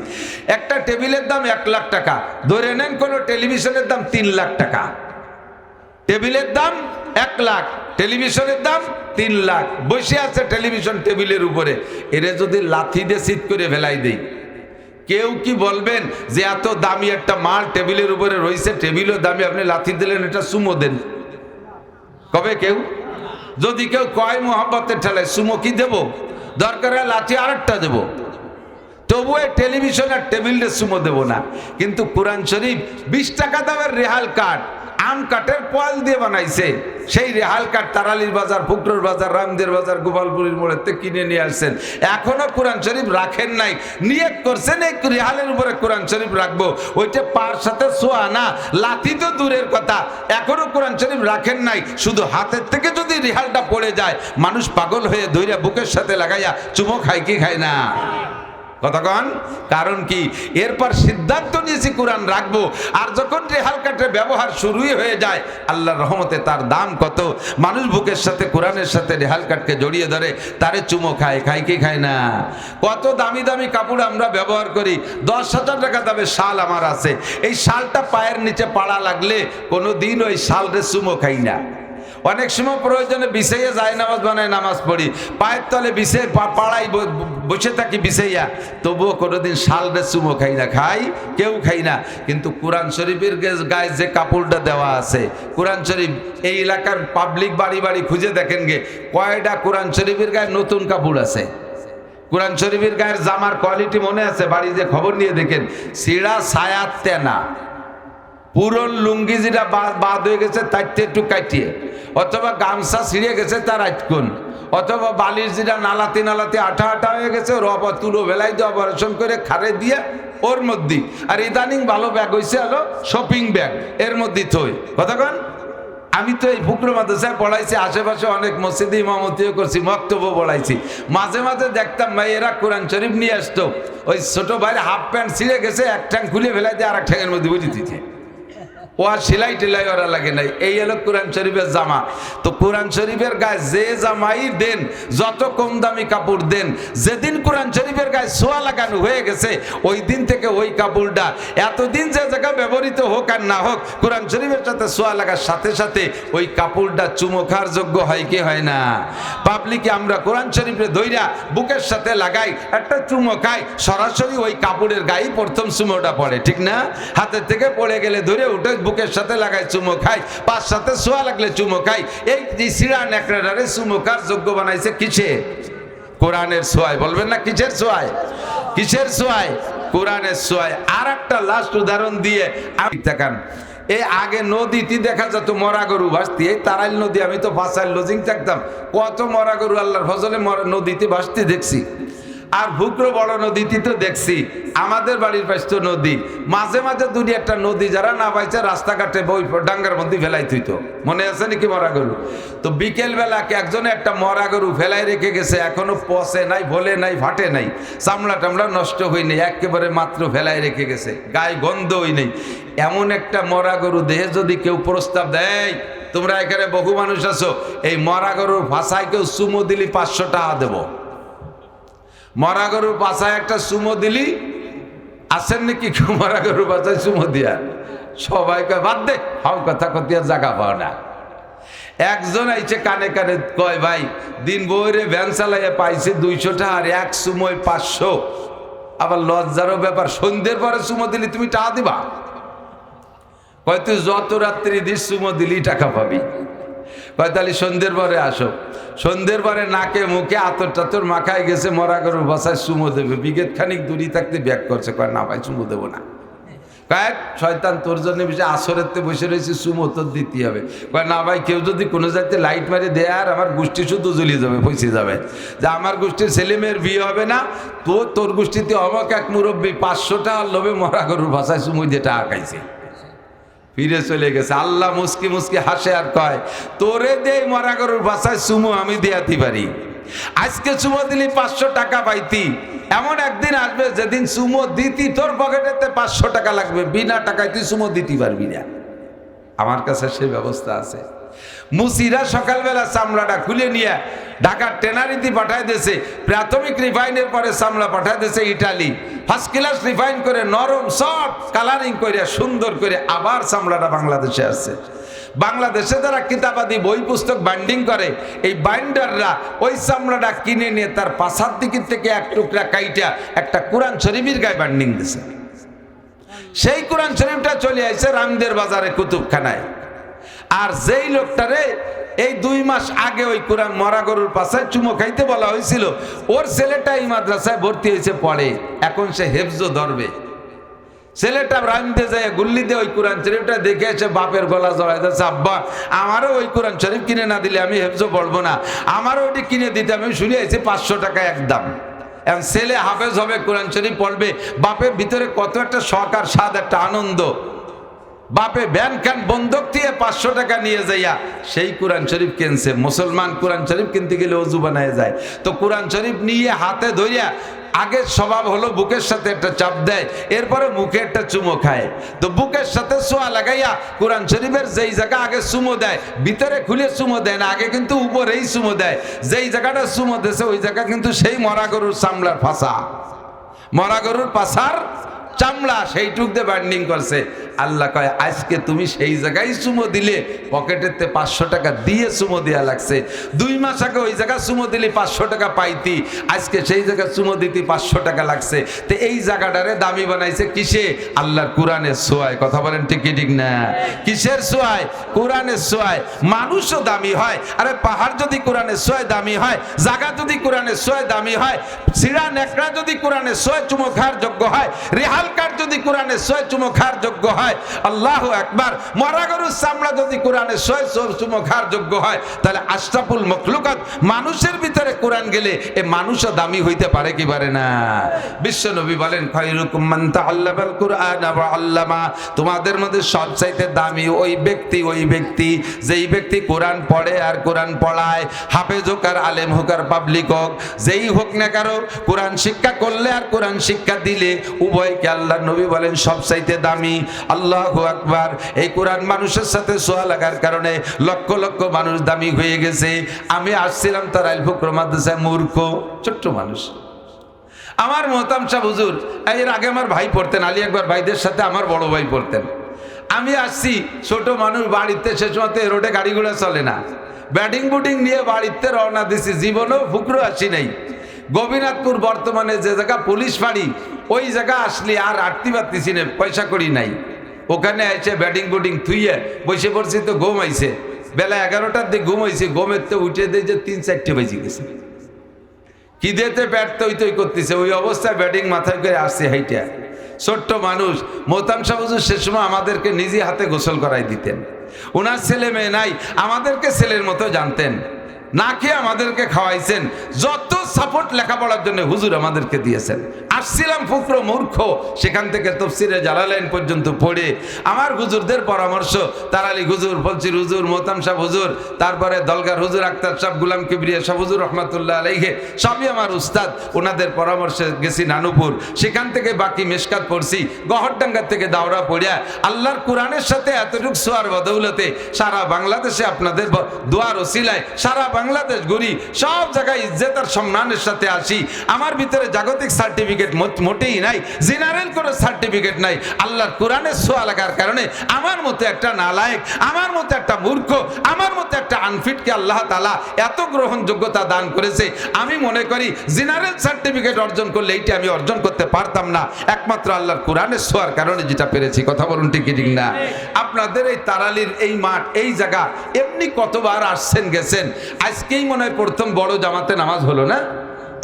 একটা টেবিলের দাম 1 লাখ টাকা, ধরে নেন কোন টেলিভিশনের দাম 3 লাখ টাকা। টেবিলের দাম 1 লাখ, টেলিভিশনের দাম 3 লাখ। বসে আছে টেলিভিশন টেবিলের উপরে, এরে যদি লাথি দিয়ে চিৎ করে ফেলাই দেই, কেউ কি বলবেন যে এত দামি একটা মাল টেবিলের উপরে রয়েছে, টেবিলও দামি, আপনি লাথি দিলেন, এটা সুমো দেন? কবে কেউ? যদি কেউ কয় মোহাম্মতের ঠেলায় সুমো কি দেব, দরকার হয় লাঠি আরেকটা দেব, তবু এই টেলিভিশন আর টেবিলটা সুমো দেব না। কিন্তু কোরআন শরীফ 20 টাকা দামের রেহাল কাঠ, আম কাঠের পল দিয়ে বানাইছে, সেই রেহাল কাঠ তারালির বাজার, ফুকরোর বাজার, রামদের বাজার, গোপালপুরীর মোড়েতে কিনে নিয়ে আসছেন। এখনো কোরআন শরীফ রাখেন নাই, নিয়ত করছেন এই রেহালের উপরে কোরআন শরীফ রাখবো, ওইটা পার সাথে ছোঁয়া না, লাথি তো দূরের কথা, এখনো কোরআন শরীফ রাখেন নাই। শুধু হাতের থেকে যদি রেহালটা পড়ে যায়, মানুষ পাগল হয়ে ধইরা বুকের সাথে লাগাইয়া চুমো খায় কি খায় না? কতক্ষণ? কারণ কি, এরপর সিদ্ধান্ত নিয়েছি কোরআন রাখবো। আর যখন রেহাল কাঠের ব্যবহার শুরুই হয়ে যায়, আল্লাহর রহমতে তার দাম কত। মানুষ বুকের সাথে কোরআনের সাথে রেহাল কাঠকে জড়িয়ে ধরে তারে চুমো খায়, খায় কি খায় না? কত দামি দামি কাপড় আমরা ব্যবহার করি, 10,000 টাকা দামের শাল আমার আছে, এই শালটা পায়ের নিচে পাড়া লাগলে কোনো দিন ওই শালরে চুমো খাই না। অনেক সময় প্রয়োজনে বিছাইয়া যায় নামাজ বানায় নামাজ পড়ি, পায়ের তলে বিছে পাড়াই বসে থাকি বিছাইয়া, তবুও কোনোদিন শালরে চুমো খাই না, খাই কেউ খাই না। কিন্তু কোরআন শরীফের গায়ে যে কাপড়টা দেওয়া আছে, কোরআন শরীফ এই এলাকার পাবলিক বাড়ি বাড়ি খুঁজে দেখেন গে কয়টা কোরআন শরীফের গায়ে নতুন কাপড় আছে। কোরআন শরীফের গায়ের জামার কোয়ালিটি মনে আছে? বাড়ি যে খবর নিয়ে দেখেন, সিঁড়া ছায়াত তেনা, পুরন লুঙ্গি যেটা বাদ হয়ে গেছে তার একটু কাটিয়ে, অথবা গামছা ছিঁড়ে গেছে তার আটকুন, অথবা বালির যেটা নালাতে নালাতে আঠা আঠা হয়ে গেছে রবা তুলো বেলাই দিয়ে অপারেশন করে খারে দিয়ে ওর মধ্যে। আর ইদানিং ভালো ব্যাগ হয়েছে হলো শপিং ব্যাগ, এর মধ্যে থই। কতক্ষণ? আমি তো এই ফুকরো মাদ্রাসায় পড়াইছি, আশেপাশে অনেক মসজিদে ইমামতিও করছি, মক্তব্য পড়াইছি। মাঝে মাঝে দেখতাম মেয়েরা কোরআন শরীফ নিয়ে আসতো, ওই ছোট ভাইয়ের হাফ প্যান্ট ছিঁড়ে গেছে এক ঠ্যাং খুলে ফেলাই দিয়ে আর এক ঠ্যাঙের মধ্যে বুঝে দিতে, ও আর সেলাই টেলাই ওরা লাগে নাই। এই হলো কোরআন শরীফের জামা। তো কোরআন শরীফের গায়ে যে জামাই দেন, যত কম দামি কাপড় দেন, যেদিন কোরআন শরীফের গায়ে ছোঁয়া লাগানো হয়ে গেছে ওই দিন থেকে ওই কাপড়টা এতদিন যে জায়গায় ব্যবহৃত হোক আর না হোক, কোরআন শরীফের সাথে ছোঁয়া লাগার সাথে সাথে ওই কাপড়টা চুমো খাওয়ার যোগ্য হয় কি হয় না? পাবলিকে আমরা কোরআন শরীফে ধইরা বুকের সাথে লাগাই, একটা চুমো খাই, সরাসরি ওই কাপড়ের গায়ে প্রথম চুমোটা পড়ে, ঠিক না? হাতের থেকে পড়ে গেলে ধরে উঠে বুকের সাথে লাগাই চুমো খাই, পাঁচ সাথে সোয়া লাগলে চুমো খাই। এই সিরা নেকড়ারে চুমো খার যোগ্য বানাইছে কিসে? কোরআনের ছোঁয়ায়। বলবেন না কিসের ছোঁয়ায়? কিসের ছোঁয়ায়? কোরআনের ছোঁয়ায়। আর একটা লাস্ট উদাহরণ দিয়ে আমি দেখান, এই আগে নদীতে দেখা যেত মরা গরু ভাসতি, এই তারাইল নদী, আমি তো বাসায় লজিং থাকতাম, কত মরা গরু আল্লাহর ফজলে নদীতে ভাসতে দেখছি। আর ভুকরো বড় নদীতে তো দেখছি, আমাদের বাড়ির পাশে তো নদী, মাঝে মাঝে দুটি একটা নদী যারা না পাইছে রাস্তাঘাটে বই ডাঙ্গার মধ্যে ফেলাই থইতো, মনে আছে নাকি মরা গরু? তো বিকেল বেলা একজনে একটা মরা গরু ফেলাই রেখে গেছে, এখনো পচে নাই, ভোলে নাই, ফাটে নাই, চামড়া টামড়া নষ্ট হয়নি, একেবারে মাত্র ফেলাই রেখে গেছে, গায়ে গন্ধ হই নেই। এমন একটা মরা গরু দেহে যদি কেউ প্রস্তাব দেয়, তোমরা এখানে বহু মানুষ আছো, এই মরা গরুর ভাষায় কেউ চুমো দিলি 500 টাকা দেবো। মরা গরুর বাসায় একটা চুমো দিলি, আসেন নাকি কেউ মরা গরুর বাসায় চুমো দিয়া? সবাইকে বাদ দে, হাও কথা কতিয়ার জায়গা পাও না। একজন আইছে কানে কানে কয়, ভাই দিন বইরে ভ্যান চালাইয়া পাইছে 200 টাকা, আর এক চুমোয় 500। আবার লজ্জারও ব্যাপার, সন্ধ্যের পরে চুমো দিলি তুমি টাকা দিবা? কয় তুই যত রাত্রি দিস চুমো দিলি টাকা পাবি। কয় তাহলে সন্ধ্যের পরে আসো। সন্ধ্যের পরে নাকে মুখে আতর টাতর মাখায় গেছে, মরা গরুর বাসায় চুমো দেবে, বিগেত খানিক দূরি থাকতে ব্যাক করছে, কয় না ভাই চুমো দেবো না। কয় শয়তান তোর জন্য বসে আসরেতে বসে রয়েছে, চুমো তোর দিতে হবে। কয় না ভাই, কেউ যদি কোনো জায়গাতে লাইট মারি দেয় আর আমার গোষ্ঠী শুধু জ্বলিয়ে যাবে, পৌঁছে যাবে, যে আমার গোষ্ঠীর ছেলে মেয়ের বিয়ে হবে না, তো তোর গোষ্ঠীতে অবাক এক মুরব্বী 500 টাকার লোভে মরা গরুর বাসায় চুমো দিয়ে টাকা খাইছে, ফিরে চলে গেছে। আল্লাহ মুস্কি মুস্কি হাসে আর কয়, তোরে দেই মরা গরুর বাসায় চুমো আমি দেয়াতে পারি, আজকে চুমো দিলি 500 টাকা পাইতি, এমন একদিন আসবে যেদিন চুমো দিতি তোর পকেটেতে 500 টাকা লাগবে, বিনা টাকায় তুই চুমো দিতে পারবি না। আমার কাছে সেই ব্যবস্থা আছে। মুসিরা সকালবেলা চামড়াটা খুলে নিয়ে ঢাকার ট্রেনারিতে পাঠায় দিয়েছে, প্রাথমিক রিফাইনের পরে চামড়া পাঠায় দিয়েছে ইটালি, ফার্স্ট ক্লাস রিফাইন করে নরম সফট কালারিং করে সুন্দর করে আবার চামড়াটা বাংলাদেশে আসছে। বাংলাদেশে যারা কিতাবাদি বই পুস্তক বাইন্ডিং করে, এই বাইন্ডাররা ওই চামড়াটা কিনে নিয়ে তার পাশার দিকের থেকে এক টুকরা কাইটা একটা কোরআন শরীফের গায়ে বাইন্ডিং দিছে। সেই কোরআন শরীফটা চলে আসছে রামদের বাজারে কুতুবখানায়। আর যেই লোকটারে এই 2 মাস আগে ওই কোরআন মরা গরুর পাশে চুমো খাইতে বলা হয়েছিল, ওর ছেলেটা এই মাদ্রাসায় ভর্তি হয়েছে পড়ে, এখন সে হেফজো ধরবে। ছেলেটা রামদে যায় গুল্লি দিয়ে ওই কোরআন শরীফটা দেখে এসে বাপের গলা জড়াই দিচ্ছে, আব্বা আমারও ওই কোরআন শরীফ কিনে না দিলে আমি হেফজো পড়বো না, আমারও ওইটি কিনে দিতে, আমি শুনে আছি 500 টাকা একদম। এখন ছেলে হাফেজ হবে, কোরআন শরীফ পড়বে, বাপের ভিতরে কত একটা শখ আর স্বাদ, একটা আনন্দ। বাপে ব্যান খান বন্ধক দিয়ে 500 টাকা নিয়ে যাইয়া সেই কোরআন শরীফ কিনছে। মুসলমান কোরআন শরীফ কিনতে গেলে অজু বানায় যায়, তো কোরআন শরীফ নিয়ে হাতে ধরিয়া আগের স্বভাব হলো বুকের সাথে একটা চাপ দেয়, এরপরে মুখে একটা চুমো খায়। তো বুকের সাথে ছোঁয়া লাগাইয়া কোরআন শরীফের যেই জায়গা আগে চুমো দেয়, ভিতরে খুলে চুমো দেয় না, আগে কিন্তু উপরেই চুমো দেয়। যেই জায়গাটা চুমো দিয়েছে ওই জায়গা কিন্তু সেই মরা গরুর চামড়ার ফাঁসা, মরা গরুর পাছার চামড়া, সেইটুক দিয়ে বান্ডিং করছে। আল্লাহ কয় আজকে তুমি সেই জায়গায় চুমো দিলে, পকেটেতে 500 টাকা দিয়ে চুমো দেওয়া লাগছে। 2 মাস আগে ওই জায়গা চুমো দিলে 500 টাকা পাইতি, আজকে সেই জায়গা চুমো দিতে 500 টাকা লাগছে। তো এই জায়গাটারে দামি বানাইছে কিসে? আল্লাহর কোরআনের ছোঁয়ায়। কথা বলেন ঠিক কি ঠিক না? কিসের ছোঁয়ায়? কোরআনের ছোঁয়ায়। মানুষও দামি হয়। আরে পাহাড় যদি কোরআনের ছোঁয়ায় দামি হয়, জায়গা যদি কোরআনের ছোঁয়ায় দামি হয়, সিরা নেকড়া যদি কোরআনের ছোঁয়ায় চুমো খাওয়ার যোগ্য হয়, রেহাল কাঠ যদি কোরআনের ছোঁয়ায় চুমো খাওয়ার যোগ্য হয়, আল্লাহু আকবার, মরা গরুর চামড়া যদি কোরআনের ছোঁয়ায় চুমো খাওয়ার যোগ্য হয়, তাহলে আশরাফুল মখলুকাত মানুষের ভিতরে কোরআন গেলে এ মানুষও দামি হইতে পারে কি পারে না? বিশ্ব নবী বলেন খায়রুকুম মান তাআল্লামাল কুরআন ওয়া আল্লামা, তোমাদের মধ্যে সবচাইতে দামি ওই ব্যক্তি যেই ব্যক্তি কোরআন পড়ে আর কোরআন পড়ায়, হাফেজ হোক আর আলেম হোক আর পাবলিক হোক, যেই হোক না কারো, কোরআন শিক্ষা করলে আর কোরআন শিক্ষা দিলে উভয়কে আল্লাহর নবী বলেন সবচাইতে দামি। আল্লাহু আকবার। এই কোরআন মানুষের সাথে ছোঁয়া লাগার কারণে লক্ষ লক্ষ মানুষ দামি হয়ে গেছে। আমি আসছিলাম তারাইল ফুকরা মাদ্রাসায়, মূর্খ ছোট্ট মানুষ, আমার মোহতাম সাহেব হুজুর, এর আগে আমার ভাই পড়তেন, আলী আকবর ভাইদের সাথে আমার বড় ভাই পড়তেন। আমি আসছি ছোট মানুষ বাড়িতে, সে সময় রোডে গাড়ি ঘোড়া চলে না, ব্যাটিং বুটিং নিয়ে বাড়িতে রওনা দিছি, জীবনেও ফুকরো আসি নাই। গোপীনাথপুর বর্তমানে যে জায়গা পুলিশ ফাঁড়ি, ওই জায়গা আসলে আর আটতি পারতেছি না, পয়সা করি নাই। ওখানে এসে ব্যাটিং বুটিং থুইয়ে বসে পড়ছি, তো ঘুম আইছে, বেলা 11টার দিকে ঘুম হয়েছে, ঘুমের তো উঠে দিয়ে যে 3-4টে বেজে গেছে, কি দিতে ব্যাট তৈ করতেছে, ওই অবস্থায় ব্যাটিং মাথায় করে আসছে হাইটা। ছোট্ট মানুষ, মোহতাম সাহেব হুজুর সে সময় আমাদেরকে নিজে হাতে গোসল করাই দিতেন। ওনার ছেলে মেয়ে নাই, আমাদেরকে ছেলের মতো জানতেন, না খেয়ে আমাদেরকে খাওয়াইছেন, যত সাপোর্ট লেখাপড়ার জন্য হুজুর আমাদেরকে দিয়েছেন। আসছিলাম ফুকরো মূর্খ, সেখান থেকে তফসিরে জালালাইন পর্যন্ত পড়ে আমার হুজুরদের পরামর্শ, তারালি হুজুর, ফলসির হুজুর, মোহতাম সাহেব হুজুর, তারপরে দলগার হুজুর, আক্তার সাহেব, গুলাম কিবরিয়া সাহেব হুজুর রহমাতুল্লাহ আলাইহি, সবই আমার উস্তাদ। ওনাদের পরামর্শে গেছি নানুপুর, সেখান থেকে বাকি মেশকাত পড়ছি, গহরডাঙ্গা থেকে দাওরা পড়িয়া আল্লাহর কোরআনের সাথে এতটুক সোয়ার বদৌলতে সারা বাংলাদেশে আপনাদের দোয়ার ওসিলায় সারা বাংলাদেশ ঘুরি, সব জায়গায় ইজ্জত আর সম্মানের সাথে আসি। আমার ভিতরে জাগতিক সার্টিফিকেট মোটেই নাই, জেনারেল কোনো সার্টিফিকেট নাই। আল্লাহর কোরআনের ছোঁয়া লাগার কারণে আমার মতো একটা নালায়েক, আমার মতো একটা মূর্খ, আমার মতো একটা আনফিটকে আল্লাহ তাআলা এত গ্রহণযোগ্যতা দান করেছে। আমি মনে করি জেনারেল সার্টিফিকেট অর্জন করলে এইটা আমি অর্জন করতে পারতাম না, একমাত্র আল্লাহর কোরআনের ছোঁয়ার কারণে যেটা পেরেছি। কথা বলুন ঠিক ঠিক না? আপনাদের এই তারালির এই মাঠ, এই জায়গা এমনি কতবার আসছেন গেছেন, আজকেই মনে হয় প্রথম বড় জামাতে নামাজ হলো না?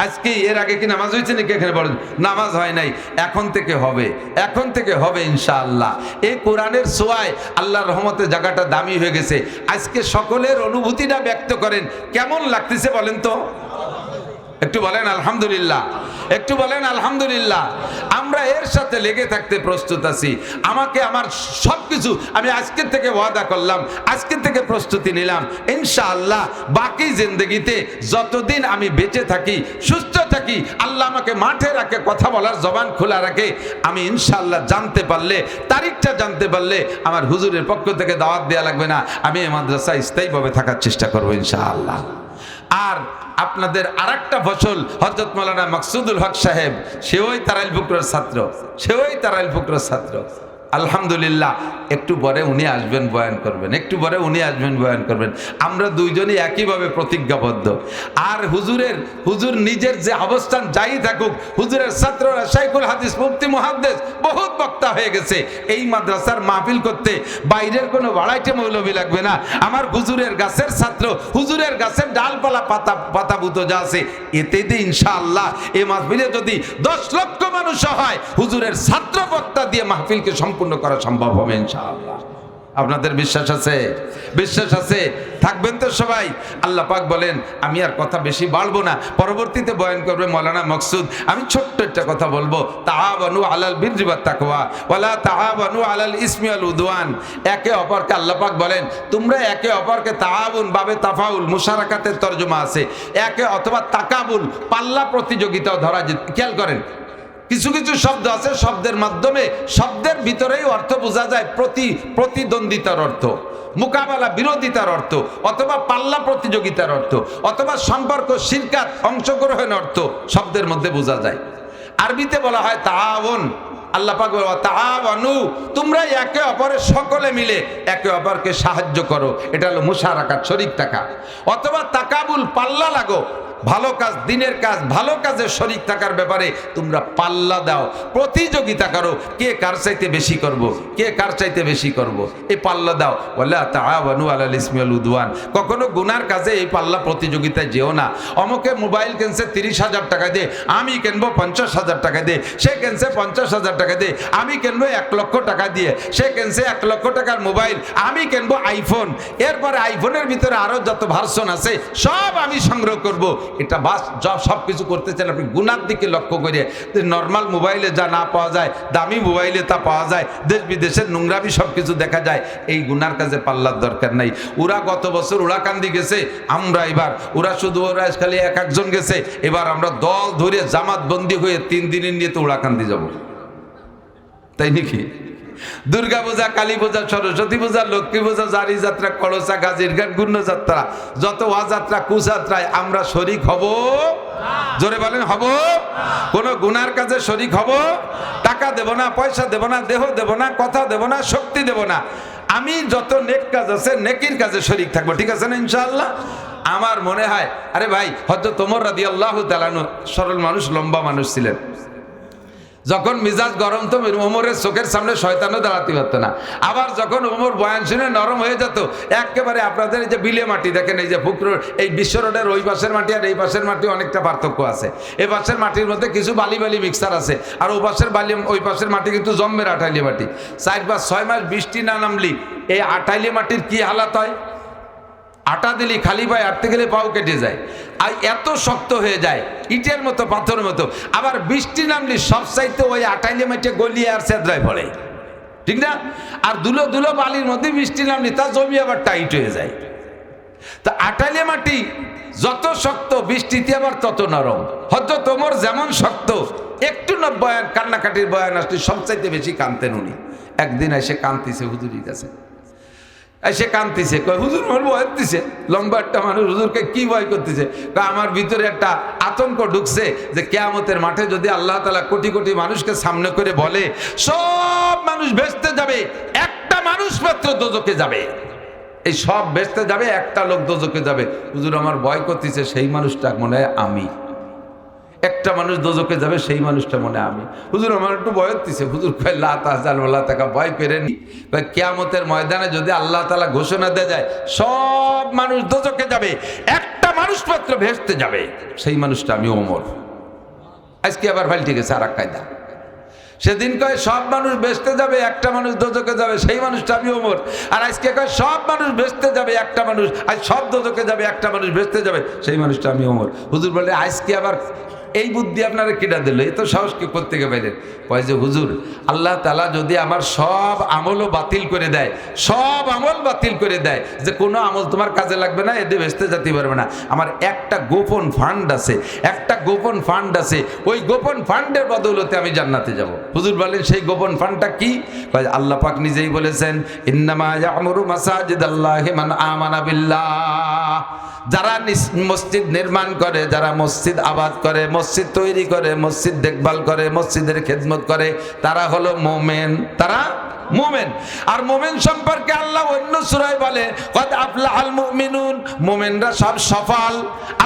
আজকে, এর আগে কি নামাজ হয়েছে নাকি? এখানে বড় নামাজ হয় নাই, এখন থেকে হবে, এখন থেকে হবে ইনশাআল্লাহ। এই কোরআনের ছোঁয়ায় আল্লাহর রহমতে জায়গাটা দামি হয়ে গেছে। আজকে সকলের অনুভূতিটা ব্যক্ত করেন, কেমন লাগতেছে বলেন তো? একটু বলেন আলহামদুলিল্লাহ, একটু বলেন আলহামদুলিল্লাহ। আমরা এর সাথে লেগে থাকতে প্রস্তুত আছি। আমাকে আমার সবকিছু, আমি আজকের থেকে ওয়াদা করলাম, আজকের থেকে প্রস্তুতি নিলাম, ইনশাআল্লাহ বাকি জিন্দগিতে যতদিন আমি বেঁচে থাকি, সুস্থ থাকি, আল্লাহ আমাকে মাঠে রাখে, কথা বলার জবান খোলা রাখে, আমি ইনশাআল্লাহ জানতে পারলে, তারিখটা জানতে পারলে আমার হুজুরের পক্ষ থেকে দাওয়াত দেওয়া লাগবে না, আমি এই মাদ্রাসায় স্থায়ীভাবে থাকার চেষ্টা করবো ইনশাআল্লাহ। আর আপনাদের আরেকটা ফসল, হযরত মাওলানা মাকসুদুল হক সাহেব, সেওই তারাইল ফুকরার ছাত্র, সেওই তারাইল ফুকরার ছাত্র। আলহামদুলিল্লাহ, একটু পরে উনি আসবেন বয়ান করবেন, একটু পরে উনি আসবেন বয়ান করবেন। আমরা দুইজনই একইভাবে প্রতিজ্ঞাবদ্ধ। আর হুজুর নিজের যে অবস্থান যাই থাকুক, হুজুরের ছাত্ররা শাইখুল হাদিস, মুফতি মুহাদ্দিস, বহুত বক্তা হয়ে গেছে। এই মাদ্রাসার মাহফিল করতে বাইরের কোনো বাড়াইতে মৌলবি লাগবে না। আমার হুজুরের গাছের ছাত্র, হুজুরের গাছের ডালপালা পাতাবুতো যা আছে, এতেই দিয়ে ইনশাআল্লাহ এই মাহফিলে যদি 10 লক্ষ মানুষ হয়, হুজুরের ছাত্র বক্তা দিয়ে মাহফিলকে সম্পূর্ণ করা সম্ভব হবে ইনশাআল্লাহ। আপনাদের বিশ্বাস আছে? বিশ্বাস আছে? থাকবেন তো সবাই? আল্লাহ পাক বলেন, আমি আর কথা বেশি বাড়বো না, পরবর্তীতে বয়ান করবে মৌলানা মকসুদ। আমি ছোট্ট একটা কথা বলবো, তাআওয়ানু আলাল বিররি ওয়াত তাকওয়া ওয়ালা তাআওয়ানু আলাল ইসমি ওয়াল উদওয়ান। একে অপরকে আল্লাহ পাক বলেন তোমরা একে অপরকে তাআউন বাবে তাফাউল মুশারাকাতের তরজমা আছে, একে অথবা তাকাবুল পাল্লা প্রতিযোগিতাও ধরা যেতে। খেয়াল করেন, কিছু কিছু শব্দ আছে শব্দের মাধ্যমে শব্দের ভিতরেই অর্থ বোঝা যায়, প্রতিদ্বন্দ্বিতার অর্থ, মোকাবেলা বিরোধিতার অর্থ, অথবা পাল্লা প্রতিযোগিতার অর্থ, অথবা সম্পর্ক শিরকাত অংশগ্রহণের অর্থ শব্দের মধ্যে বোঝা যায়। আরবিতে বলা হয় তাআউন। আল্লাহ পাক বলে তাআওয়ানু, তোমরা একে অপরের সকলে মিলে একে অপরকে সাহায্য করো, এটা হলো মুশারাকাত, শরীক থাকা। অথবা তাকাবুল, পাল্লা লাগো, ভালো কাজ, দিনের কাজ, ভালো কাজে শরীক থাকার ব্যাপারে তোমরা পাল্লা দাও, প্রতিযোগিতা করো, কে কার চাইতে বেশি করব, কে কার চাইতে বেশি করব, এই পাল্লা দাও। ওয়ালা তাআওয়ানু আলাল ইসমি ওয়াল উদওয়ান। কখনো গুনার কাজে এই পাল্লা প্রতিযোগিতায় যেও না। অমুকে মোবাইল কিনছে 30,000 টাকা দিয়ে, আমি কিনবো 50,000 টাকা দিয়ে, সে কিনছে 50,000 টাকা দিয়ে, আমি কিনবো 1 লক্ষ টাকা দিয়ে, সে কিনছে 1 লক্ষ টাকার মোবাইল, আমি কিনবো আইফোন, এরপরে আইফোনের ভিতরে আরো যত ভার্সন আছে সব আমি সংগ্রহ করব। এটা বাস সব কিছু করতে চান আপনি গুনার দিকে লক্ষ্য করে। নর্মাল মোবাইলে যা না পাওয়া যায় দামি মোবাইলে তা পাওয়া যায়, দেশ বিদেশের নোংরামি সব কিছু দেখা যায়। এই গুনার কাজে পাল্লার দরকার নাই। ওরা গত বছর উড়াকান্দি গেছে, আমরা এবার ওরা শুধু ওরা খালি এক একজন গেছে, এবার আমরা দল ধরে জামাত বন্দি হয়ে 3 দিনের নিয়ে তো উড়াকান্দি যাব, তাই নাকি? দুর্গা পূজা, কালী পূজা, সরস্বতী পূজা, লক্ষ্মী পূজা, জারি যাত্রা, কলসা, গাজীরঘাট, গুণ্য যাত্রা, যত যাত্রা কুযাত্রায় আমরা শরীক হব। জোরে বলেন, হব? কোন গুনার কাজে শরীক হব? টাকা দেব না, পয়সা দেব না, দেহ দেব না, কথা দেব না, শক্তি দেব না। আমি যত নেক কাজ আছে নেকির কাজে শরীক থাকবো, ঠিক আছে না ইনশাআল্লাহ? আমার মনে হয়, আরে ভাই, হযরত ওমর রাদিয়াল্লাহু তাআলা আনহু সরল মানুষ, লম্বা মানুষ ছিলেন। যখন মিজাজ গরম তো ওমরের চোখের সামনে শয়তানও দাঁড়াতে পারতো না। আবার যখন ওমর বয়ান শুনে নরম হয়ে যেত, একেবারে আপনাদের এই যে বিলে মাটি দেখেন, এই যে ফুকরোর এই বিশ্ব রোডের ওই পাশের মাটি আর এই পাশের মাটি অনেকটা পার্থক্য আছে। এই পাশের মাটির মধ্যে কিছু বালি বালি মিক্সার আছে, আর ও পাশের বালি, ওই পাশের মাটি কিন্তু জম্মের আঠাইলি মাটি। 4-5-6 মাস বৃষ্টি না নামলি এই আঠাইলি মাটির কি হালাত হয়, আটা দিলি খালি পায়ে হাঁটতে গেলে পাও কেটে যায়, আর এত শক্ত হয়ে যায়, ইটের মতো, পাথরের মতো। আবার বৃষ্টি নামলি সব চাইতে ওই আটাইলে মাটি গলিয়ে আর সেদ্রায় পড়ে, ঠিক না? আর ধুলো ধুলো বালির মধ্যে বৃষ্টি নামলি তা জমি আবার টাইট হয়ে যায়। তা আটাইলে মাটি যত শক্ত, বৃষ্টিতে আবার তত নরম। হয়তো তোমার যেমন শক্ত, একটু বয়ান কান্নাকাটির বয়ান আসলে সবচাইতে বেশি কানতেন উনি। একদিন এসে কানতেছে হুজুরের কাছে, এসে কাঁদতেছে, কয় হুজুর আমার ভয় দিছে। লম্বা একটা মানুষ হুজুরকে কি ভয় করতেছে? আমার ভিতরে একটা আতঙ্ক ঢুকছে যে কিয়ামতের মাঠে যদি আল্লাহ তাআলা কোটি কোটি মানুষকে সামনে করে বলে সব মানুষ বেহেশতে যাবে, একটা মানুষ মাত্র দোজখে যাবে, এই সব বেহেশতে যাবে, একটা লোক দোজখে যাবে। হুজুর আমার ভয় করতেছে, সেই মানুষটা মনে হয় আমি। একটা মানুষ দোজখে যাবে, সেই মানুষটা মনে আমি। হুজুর আমার একটু ভয় দিচ্ছে। হুজুর কয় লা তাহজান ওয়ালা তাকা, ভয় করেনি। কয় কিয়ামতের ময়দানে যদি আল্লাহ তাআলা ঘোষণা দিয়ে যায় সব মানুষ দোজখে যাবে, একটা মানুষ মাত্র বেহেশতে যাবে, সেই মানুষটা আমি ওমর। আজকে আবার পাল্টে গেছে আর এক কায়দা। সেদিন কয় সব মানুষ বেহেশতে যাবে, একটা মানুষ দোজখে যাবে, সেই মানুষটা আমি ওমর। আর আজকে কয় সব মানুষ বেহেশতে যাবে, একটা মানুষ, আজ সব দোজখে যাবে, একটা মানুষ বেহেশতে যাবে, সেই মানুষটা আমি ওমর। হুজুর বলে আজকে আবার এই বুদ্ধি আপনারা কিনা দিল, এ তো সাহস কি করতে পাইলেন? কয় যে হুজুর আল্লাহ তাআলা যদি আমার সব আমলও বাতিল করে দেয়, সব আমল বাতিল করে দেয়, যে কোনো আমল তোমার কাজে লাগবে না, এতে বেহেশতে যেতে পারবে না, আমার একটা গোপন ফান্ড আছে, একটা গোপন ফান্ড আছে, ওই গোপন ফান্ডের বদৌলতে আমি জান্নাতে যাব। হুজুর বলেন সেই গোপন ফান্ডটা কি? কয় আল্লাহ পাক নিজেই বলেছেন, ইন্নামা ইয়া'মুরু মাসাজিদাল্লাহি মান আমানা বিল্লাহ। যারা মসজিদ নির্মাণ করে, যারা মসজিদ আবাদ করে, মসজিদ তৈরি করে, মসজিদ দেখভাল করে, মসজিদের খেদমত করে, তারা হলো মোমেন, তারা মোমেন। আর মোমেন সম্পর্কে আল্লাহ অন্য সূরায় বলে কদ আফলাহাল মুমিনুন, মোমেনরা সব সফল।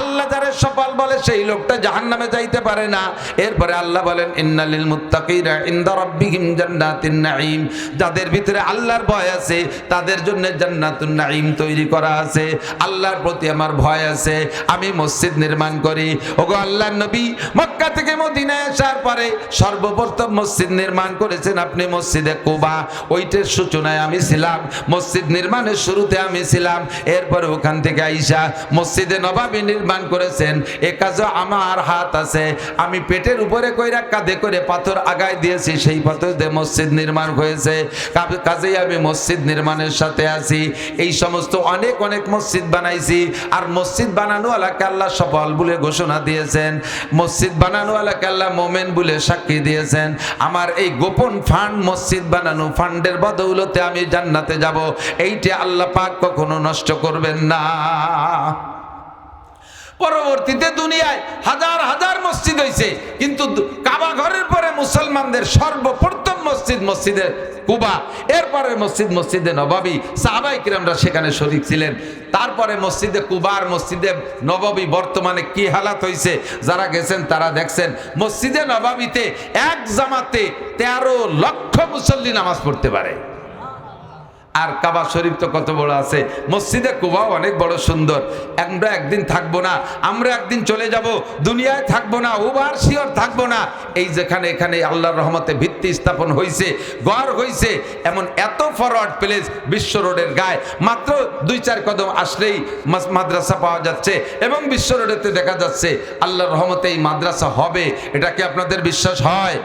আল্লাহ যারা সফল বলে সেই লোকটা জাহান্নামে যাইতে পারে না। এরপরে আল্লাহ বলেন ইন্নালিল মুত্তাকিনা ইনদা রাব্বিহিম জান্নাতুন নাঈম, যাদের ভিতরে আল্লাহর ভয় আছে তাদের জন্য জান্নাতুন নাঈম তৈরি করা আছে। আল্লাহর প্রতি আমার ভয় আছে, আমি মসজিদ নির্মাণ করি। ওগো আল্লাহর নবী মক্কা থেকে মদিনায় আসার পরে সর্বপ্রথম মসজিদ নির্মাণ করেছেন আপনি, মসজিদে কুবা। ওইটার সূচনায় আমি ছিলাম, মসজিদ নির্মাণের শুরুতে আমি ছিলাম। এরপরে ওখান থেকে আইসা মসজিদে নবাবী নির্মাণ করেছেন, এ কাজে আমার হাত আছে। আমি পেটের উপরে কইরা কাঁধে করে পাথর আগায় দিয়েছি, সেই পাথর দিয়ে মসজিদ নির্মাণ হয়েছে। কাজেই আমি মসজিদ নির্মাণের সাথে আছি। এই সমস্ত অনেক অনেক মসজিদ বানাইছি। আর মসজিদ বানানোওয়ালাকে আল্লাহ সফল বলে ঘোষণা দিয়েছেন, মসজিদ বানানোওয়ালাকে আল্লাহ মোমেন বলে সাক্ষী দিয়েছেন। আমার এই গোপন ফান্ড, মসজিদ বানানো ফান্ডের বদৌলতে আমি জান্নাতে যাব, এইটা আল্লাহ পাক কখনো নষ্ট করবেন না। পরবর্তীতে দুনিয়ায় হাজার হাজার মসজিদ হয়েছে, কিন্তু কাবা ঘরের পরে মুসলমানদের সর্বপ্রথম মসজিদ মসজিদে কুবা, এরপরে মসজিদ মসজিদে নববী। সাহাবায়ে কিরামরা সেখানে শরীক ছিলেন। তারপরে মসজিদে কুবা আর মসজিদে নববী বর্তমানে কি হালাত হয়েছে যারা গেছেন তারা দেখছেন। মসজিদে নববীতে এক জামাতে 13 লক্ষ মুসল্লি নামাজ পড়তে পারে। আর কাবা শরীফ তো কত বড় আছে, মসজিদে কুবাও অনেক বড় সুন্দর। আমরা একদিন থাকবো না, আমরা একদিন চলে যাব, দুনিয়ায় থাকবো না, ওভার শিওর থাকবো না। এই যেখানে এখানে আল্লাহর রহমতে ভিত্তি স্থাপন হয়েছে, ঘর হয়েছে, এমন এত ফরওয়ার্ড প্লেস বিশ্ব রোডের গায়ে মাত্র 2-4 কদম আসলেই মাদ্রাসা পাওয়া যাচ্ছে, এবং বিশ্ব রোডেতে দেখা যাচ্ছে আল্লাহর রহমতে এই মাদ্রাসা হবে। এটা কি আপনাদের বিশ্বাস হয়?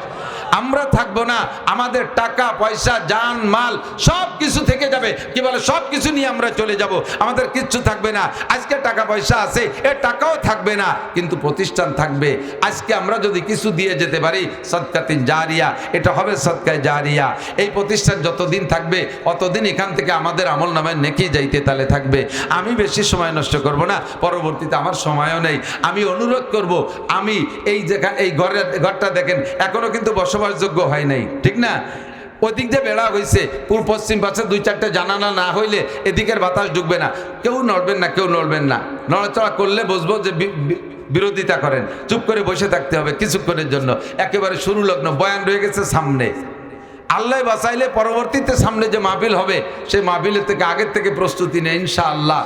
আমরা থাকবো না, আমাদের টাকা পয়সা জান মাল সব কিছু থেকে যাবে। কি বলে, সব কিছু নিয়ে আমরা চলে যাব, আমাদের কিচ্ছু থাকবে না। আজকে টাকা পয়সা আছে, এ টাকাও থাকবে না, কিন্তু প্রতিষ্ঠান থাকবে। আজকে আমরা যদি কিছু দিয়ে যেতে পারি, সদকাতিন জারিয়া, এটা হবে সদকায়ে জারিয়া। এই প্রতিষ্ঠান যতদিন থাকবে অতদিন এখান থেকে আমাদের আমল নামায় নেকি যাইতে তালে থাকবে। আমি বেশি সময় নষ্ট করব না, পরবর্তীতে আমার সময়ও নেই। আমি অনুরোধ করব, আমি এই যেখানে এই ঘরটা দেখেন এখনো কিন্তু বসবাসযোগ্য হয় নাই, ঠিক না? ওদিক দিয়ে বেড়া হয়েছে, পূর্ব পশ্চিম পাশে 2-4টে জানালা না হইলে এদিকের বাতাস ঢুকবে না। কেউ নড়বেন না, কেউ নড়বেন না। নড়াচড়া করলে বুঝবো যে বিরোধিতা করেন, চুপ করে বসে থাকতে হবে কিছুক্ষণের জন্য। একেবারে শুরু লগ্ন, বয়ান রয়ে গেছে সামনে। আল্লাহ বাঁচাইলে পরবর্তীতে সামনে যে মাহফিল হবে, সেই মাহফিলের থেকে আগের থেকে প্রস্তুতি নেই ইনশাআল্লাহ।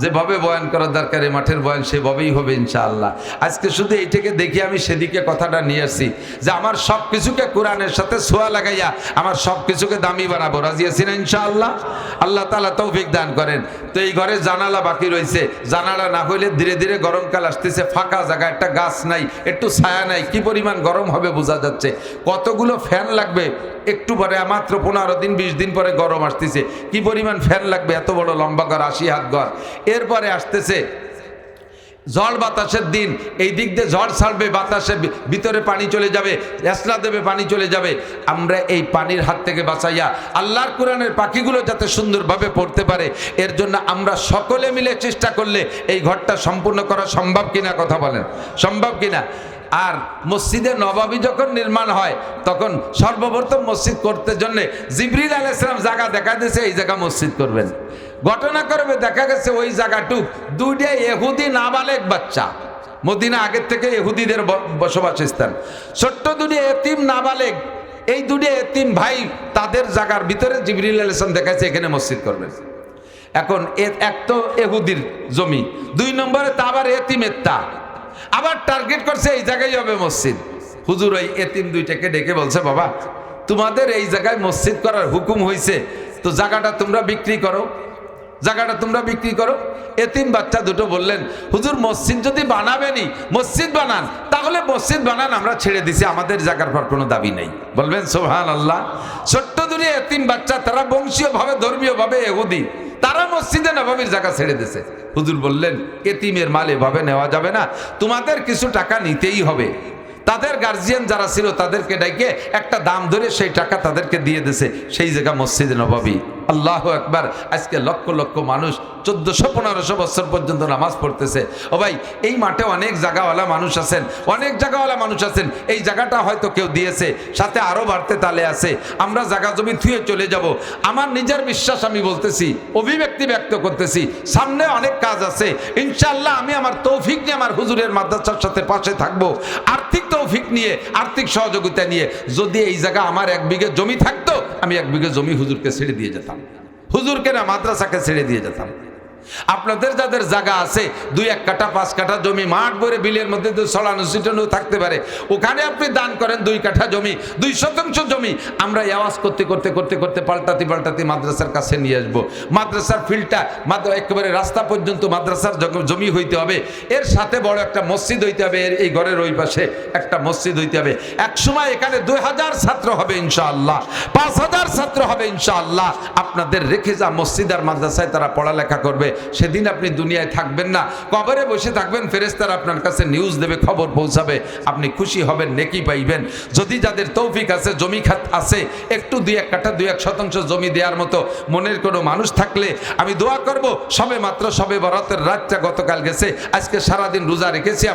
যেভাবে বয়ান করার দরকার এই মাঠের বয়ান সেভাবেই হবে ইনশাআল্লাহ। আজকে শুধু এইটাকে দেখি আমি সেদিকে কথাটা নিয়ে আসছি যে আমার সব কিছুকে কোরআনের সাথে ছোঁয়া লাগাইয়া আমার সব কিছুকে দামি বানাবো। রাজি আছি না ইনশাআল্লাহ? আল্লাহ তাআলা তৌফিক দান করেন। তো এই ঘরে জানালা বাকি রয়েছে, জানালা না হইলে ধীরে ধীরে গরমকাল আসতেছে, ফাঁকা জায়গা, একটা গাছ নাই, একটু ছায়া নাই, কি পরিমাণ গরম হবে বোঝা যাচ্ছে। কতগুলো ফ্যান লাগবে, একটু পরে মাত্র 15 দিন 20 দিন পরে গরম আসতেছে, কি পরিমাণ ফ্যান লাগবে। এত বড় লম্বা ঘর, 80 হাত ঘর। এরপরে আসতেছে ঝড় বাতাসের দিন, এই দিক দিয়ে ঝড় ছাড়বে, বাতাসে ভিতরে পানি চলে যাবে, এসলা দেবে, পানি চলে যাবে। আমরা এই পানির হাত থেকে বাঁচাইয়া আল্লাহর কোরআনের পাখিগুলো যাতে সুন্দরভাবে পড়তে পারে, এর জন্য আমরা সকলে মিলে চেষ্টা করলে এই ঘরটা সম্পূর্ণ করা সম্ভব কিনা, কথা বলেন, সম্ভব কিনা? আর মসজিদে নববী যখন নির্মাণ হয় তখন সর্বপ্রথম মসজিদ করতে জন্য জিবরিল আলাইহিস সালাম জায়গা দেখা দিয়েছে, এই জায়গা মসজিদ করবেন। ঘটনা করবে দেখা গেছে ওই জায়গাটুক 2টা ইহুদি নাবালেগ বাচ্চা, মদিনা আগের থেকে ইহুদিদের বসবাস স্থান, ছোট্ট 2টা এতিম নাবালেগ, এই 2টা এতিম ভাই, তাদের জায়গার ভিতরে জিবরিল আলাইহিস সালাম দেখাচ্ছে এখানে মসজিদ করবেন। এখন এক তো ইহুদির জমি, 2 নম্বরে তা আবার এতিমের, তা আবার টার্গেট করছে এই জায়গায় হবে মসজিদ। হুজুর ওই এতিম 2টাকে ডেকে বলছে, বাবা তোমাদের এই জায়গায় মসজিদ করার হুকুম হয়েছে, তো জায়গাটা তোমরা বিক্রি করো, জায়গাটা তোমরা বিক্রি করো। এতিম বাচ্চা 2টো বললেন, হুজুর মসজিদ যদি বানাবেনি, মসজিদ বানান, তাহলে মসজিদ বানান, আমরা ছেড়ে দিছি, আমাদের জায়গার পর কোনো দাবি নেই। বলবেন সুবহানাল্লাহ। ছোট্ট 2 এতিম বাচ্চা, তারা বংশীয়ভাবে ধর্মীয়ভাবে ইহুদি, তারা মসজিদে নববীর জায়গা ছেড়ে দিয়েছে। হুজুর বললেন, এতিমের মাল এভাবে নেওয়া যাবে না, তোমাদের কিছু টাকা নিতেই হবে। তাদের গার্জিয়ান যারা ছিল তাদেরকে ডেকে একটা দাম ধরে সেই টাকা তাদেরকে দিয়ে দিয়েছে, সেই জায়গা মসজিদে নববী। আল্লাহু আকবার। আজকে লক্ষ লক্ষ মানুষ 1400-1500 বছর পর্যন্ত নামাজ পড়তেছে। ও ভাই, এই মাঠে অনেক জায়গাওয়ালা মানুষ আছেন, অনেক জায়গাওয়ালা মানুষ আছেন, এই জায়গাটা হয়তো কেউ দিয়েছে, সাথে আরো বাড়তে তালে আছে। আমরা জায়গা জমি থুয়ে চলে যাব। আমার নিজের বিশ্বাস, আমি বলতেছি, অভিব্যক্তি ব্যক্ত করতেছি, সামনে অনেক কাজ আছে ইনশাআল্লাহ। আমি আমার তৌফিক নিয়ে আমার হুজুরের মাদ্রাসার সাথে পাশে থাকবো, আর্থিক তৌফিক নিয়ে, আর্থিক সহযোগিতা নিয়ে। যদি এই জায়গা আমার 1 বিঘে জমি থাকতো, আমি 1 বিঘে জমি হুজুরকে ছেড়ে দিয়ে যেতাম, হুজুরকে না মাদ্রাসাকে ছেড়ে দিয়ে যেতাম। আপনাদের যাদের জায়গা আছে 2-1 কাঠা 5 কাঠা জমি মাঠ ভরে বিলের মধ্যে ছড়ানো ছিটানো থাকতে পারে, ওখানে আপনি দান করেন 2 কাঠা জমি, 2 শতাংশ জমি। আমরা এই আওয়াজ করতে করতে করতে করতে পাল্টাতে মাদ্রাসার কাছে নিয়ে আসবো। মাদ্রাসার ফিল্ডটা একেবারে রাস্তা পর্যন্ত মাদ্রাসার জমি হইতে হবে, এর সাথে বড় একটা মসজিদ হইতে হবে, এই ঘরের ওই পাশে একটা মসজিদ হইতে হবে। এক সময় এখানে 2000 ছাত্র হবে ইনশাআল্লাহ, 5000 ছাত্র হবে ইনশাআল্লাহ। আপনাদের রেখে যা মসজিদ আর মাদ্রাসায় তারা পড়ালেখা করবে, সেদিন আপনি দুনিয়ায় থাকবেন না, কবরে বসে থাকবেন, ফেরেশতারা আপনার কাছে নিউজ দেবে, খবর পৌঁছাবে, আপনি খুশি হবেন, নেকি পাইবেন। যদি যাদের তৌফিক আছে, জমি খাত আছে, একটু 2-1 কাঠা 2-1 শতাংশ জমি দেওয়ার মতো মনের কোনো মানুষ থাকলে আমি দোয়া করব। সবে মাত্র সবে বরাতের রাতটা গতকাল গেছে, আজকে সারাদিন রোজা রেখেছি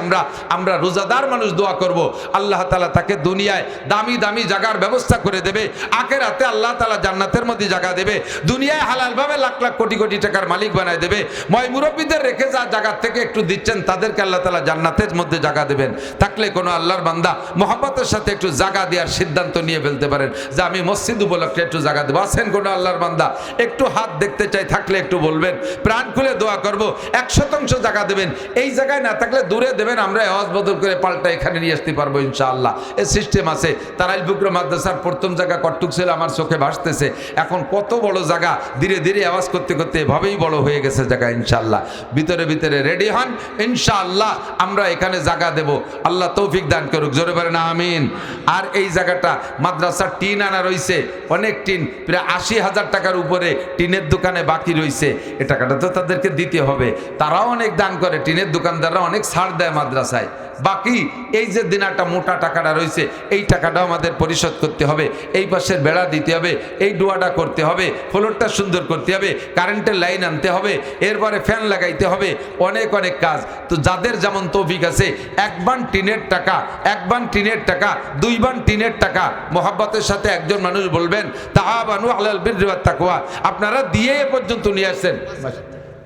আমরা রোজাদার মানুষ দোয়া করব, আল্লাহ তাআলা তাকে দুনিয়ায় দামি দামি জায়গার ব্যবস্থা করে দেবে, আখিরাতে আল্লাহ তাআলা জান্নাতের মধ্যে জায়গা দেবে, দুনিয়ায় হালালভাবে লাখ লাখ কোটি কোটি টাকার মালিক বানায় দেবে। ময় মুরব্বীদের রেখে যা জায়গা থেকে একটু দিচ্ছেন, তাদেরকে আল্লাহ তাআলা জান্নাতের মধ্যে জায়গা দেবেন। থাকলে কোনো আল্লাহর বান্দা মহব্বতের সাথে একটু জায়গা দেওয়ার সিদ্ধান্ত নিয়ে ফেলতে পারেন যে আমি মসজিদ উপলক্ষে একটু জায়গা দেবো। আছেন কোনো আল্লাহর বান্দা একটু হাত দেখতে চাই, থাকলে একটু বলবেন, প্রাণ খুলে দোয়া করব। 1 শতাংশ জায়গা দেবেন, এই জায়গায় না থাকলে দূরে দেবেন, আমরা আওয়াজ বদল করে পাল্টা এখানে নিয়ে আসতে পারবো ইনশাআল্লাহ। এই সিস্টেম আছে। তারাইল বুকরা মাদ্রাসার প্রথম জায়গা কট্টুক ছিল, আমার চোখে ভাসতেছে, এখন কত বড় জায়গা, ধীরে ধীরে আওয়াজ করতে করতে এভাবেই বড় হয়ে গেছে জায়গা ইনশাআল্লাহ। ভিতরে ভিতরে রেডি হন ইনশাআল্লাহ, আমরা এখানে জায়গা দেব, আল্লাহ তৌফিক দান করুক, জোরে বলেন আমিন। আর এই জায়গাটা মাদ্রাসার টিন আনা রয়েছে, অনেক টিন, প্রায় 80,000 টাকার উপরে টিনের দোকানে বাকি রয়েছে, এ টাকাটা তো তাদেরকে দিতে হবে। তারাও অনেক দান করে, টিনের দোকানদাররা অনেক ছাড় দেয় মাদ্রাসায়। বাকি এই যে দিনাটা মোটা টাকাটা রয়েছে, এই টাকাটাও আমাদের পরিশোধ করতে হবে, এই পাশের বেড়া দিতে হবে, এই ডোয়াটা করতে হবে, ফ্লোরটা সুন্দর করতে হবে, কারেন্টের লাইন আনতে হবে, এরপরে ফ্যান লাগাইতে হবে, অনেক অনেক কাজ। তো যাদের যেমন তৌফিক আছে, 1 বান টিনের টাকা, 1 বান টিনের টাকা, 2 বান টিনের টাকা মোহাব্বতের সাথে একজন মানুষ বলবেন তাআবানু আলাল বিররি ওয়াত তাকওয়া, আপনারা দিয়ে এ পর্যন্ত নিয়ে আসছেন।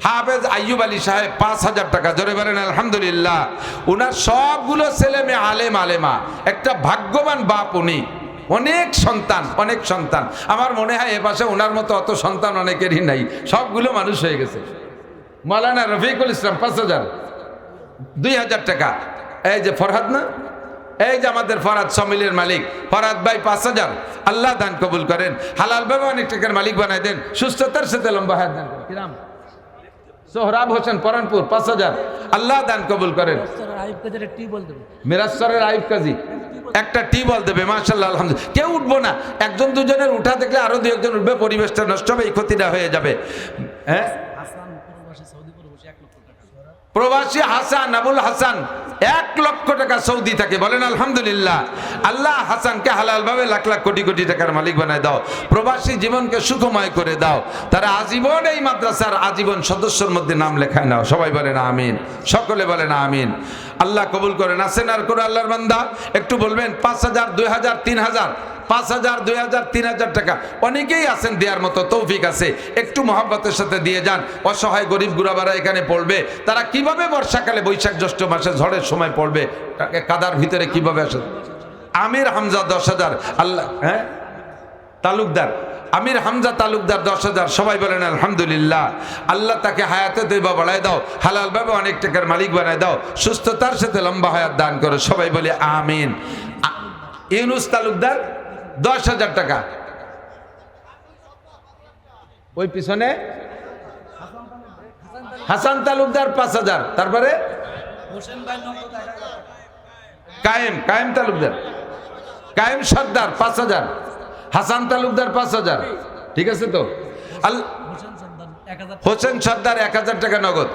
হাফেজ আইয়ুব আলী সাহেব 5000 টাকা, জোরে বলেন আলহামদুলিল্লাহ। উনার সবগুলো ছেলে মেয়ে আলেম আলেমা, একটা ভাগ্যবান বাপ উনি, অনেক সন্তান। আমার মনে হয় এ পাশে ওনার মতো অত সন্তান অনেকেরই নাই, সবগুলো মানুষ হয়ে গেছে। মাওলানা রফিকুল ইসলাম 5000, 2000 টাকা। এই যে ফরহাদ না, এই যে আমাদের ফরহাদ সমিলের মালিক ফরহাদ ভাই 5000, আল্লাহ দান কবুল করেন, হালাল ভাবে অনেক টাকার মালিক বানাই দেন, সুস্থতার সাথে লম্বা হায়াত দান করেন। কিরাম সোহরাব হোসেন পরানপুর 5000, আল্লাহ দান কবুল করেন। মিরাজসরের আইব কাজী একটা টিউবওয়েল দেবে, মাশাআল্লাহ আলহামদুলিল্লাহ। কেউ উঠবো না, 1জন 2জনের উঠা দেখলে আরো 2-1জন উঠবে, পরিবেশটা নষ্ট হবে, এই ক্ষতিটা হয়ে যাবে। হ্যাঁ, প্রবাসী হাসান, আবুল হাসান 1 লক্ষ টাকা সৌদি থাকে, বলেন আলহামদুলিল্লাহ। আল্লাহ হাসানকে হালাল ভাবে লাখ লাখ কোটি কোটি টাকার মালিক বানায় দাও, প্রবাসী জীবনকে সুখময় করে দাও, তারা আজীবন এই মাদ্রাসার আজীবন সদস্যর মধ্যে নাম লেখায় নাও, সবাই বলেন আমিন, সকলে বলেন আমিন। আল্লাহ কবুল করেন। আছেন আর কোন আল্লাহর বান্দা একটু বলবেন 5000, 2000, 3000, 5000, 2000, 3000 টাকা অনেকেই আছেন দেওয়ার মতো, তৌফিক আছে, একটু মহব্বতের সাথে দিয়ে যান। অসহায় গরিব গুরাবারা এখানে পড়বে, তারা কিভাবে বর্ষাকালে বৈশাখ জ্যৈষ্ঠ মাসে ঝড়ের সময় পড়বে, কাদার ভিতরে কিভাবে আসে। আমির হামজা 10,000, আল্লাহ, হ্যাঁ তালুকদার, আমির হামজা তালুকদার 10,000, সবাই বলেন আলহামদুলিল্লাহ। আল্লাহ তাকে হায়াতে তৈবা বাড়ায় দাও, হালাল ভাবে অনেক টাকার মালিক বানায় দাও, সুস্থতার সাথে লম্বা হায়াত দান করো, সবাই বলে আমিন। ইউনুস তালুকদার 10,000 টাকা, ওই পিছনে হাসান তালুকদার 5,000, তারপরে কায়েম তালুকদার, কায়েম সর্দার 5,000, হাসান তালুকদার 5,000, ঠিক আছে তো। হোসেন সর্দার 1000 টাকা নগদ,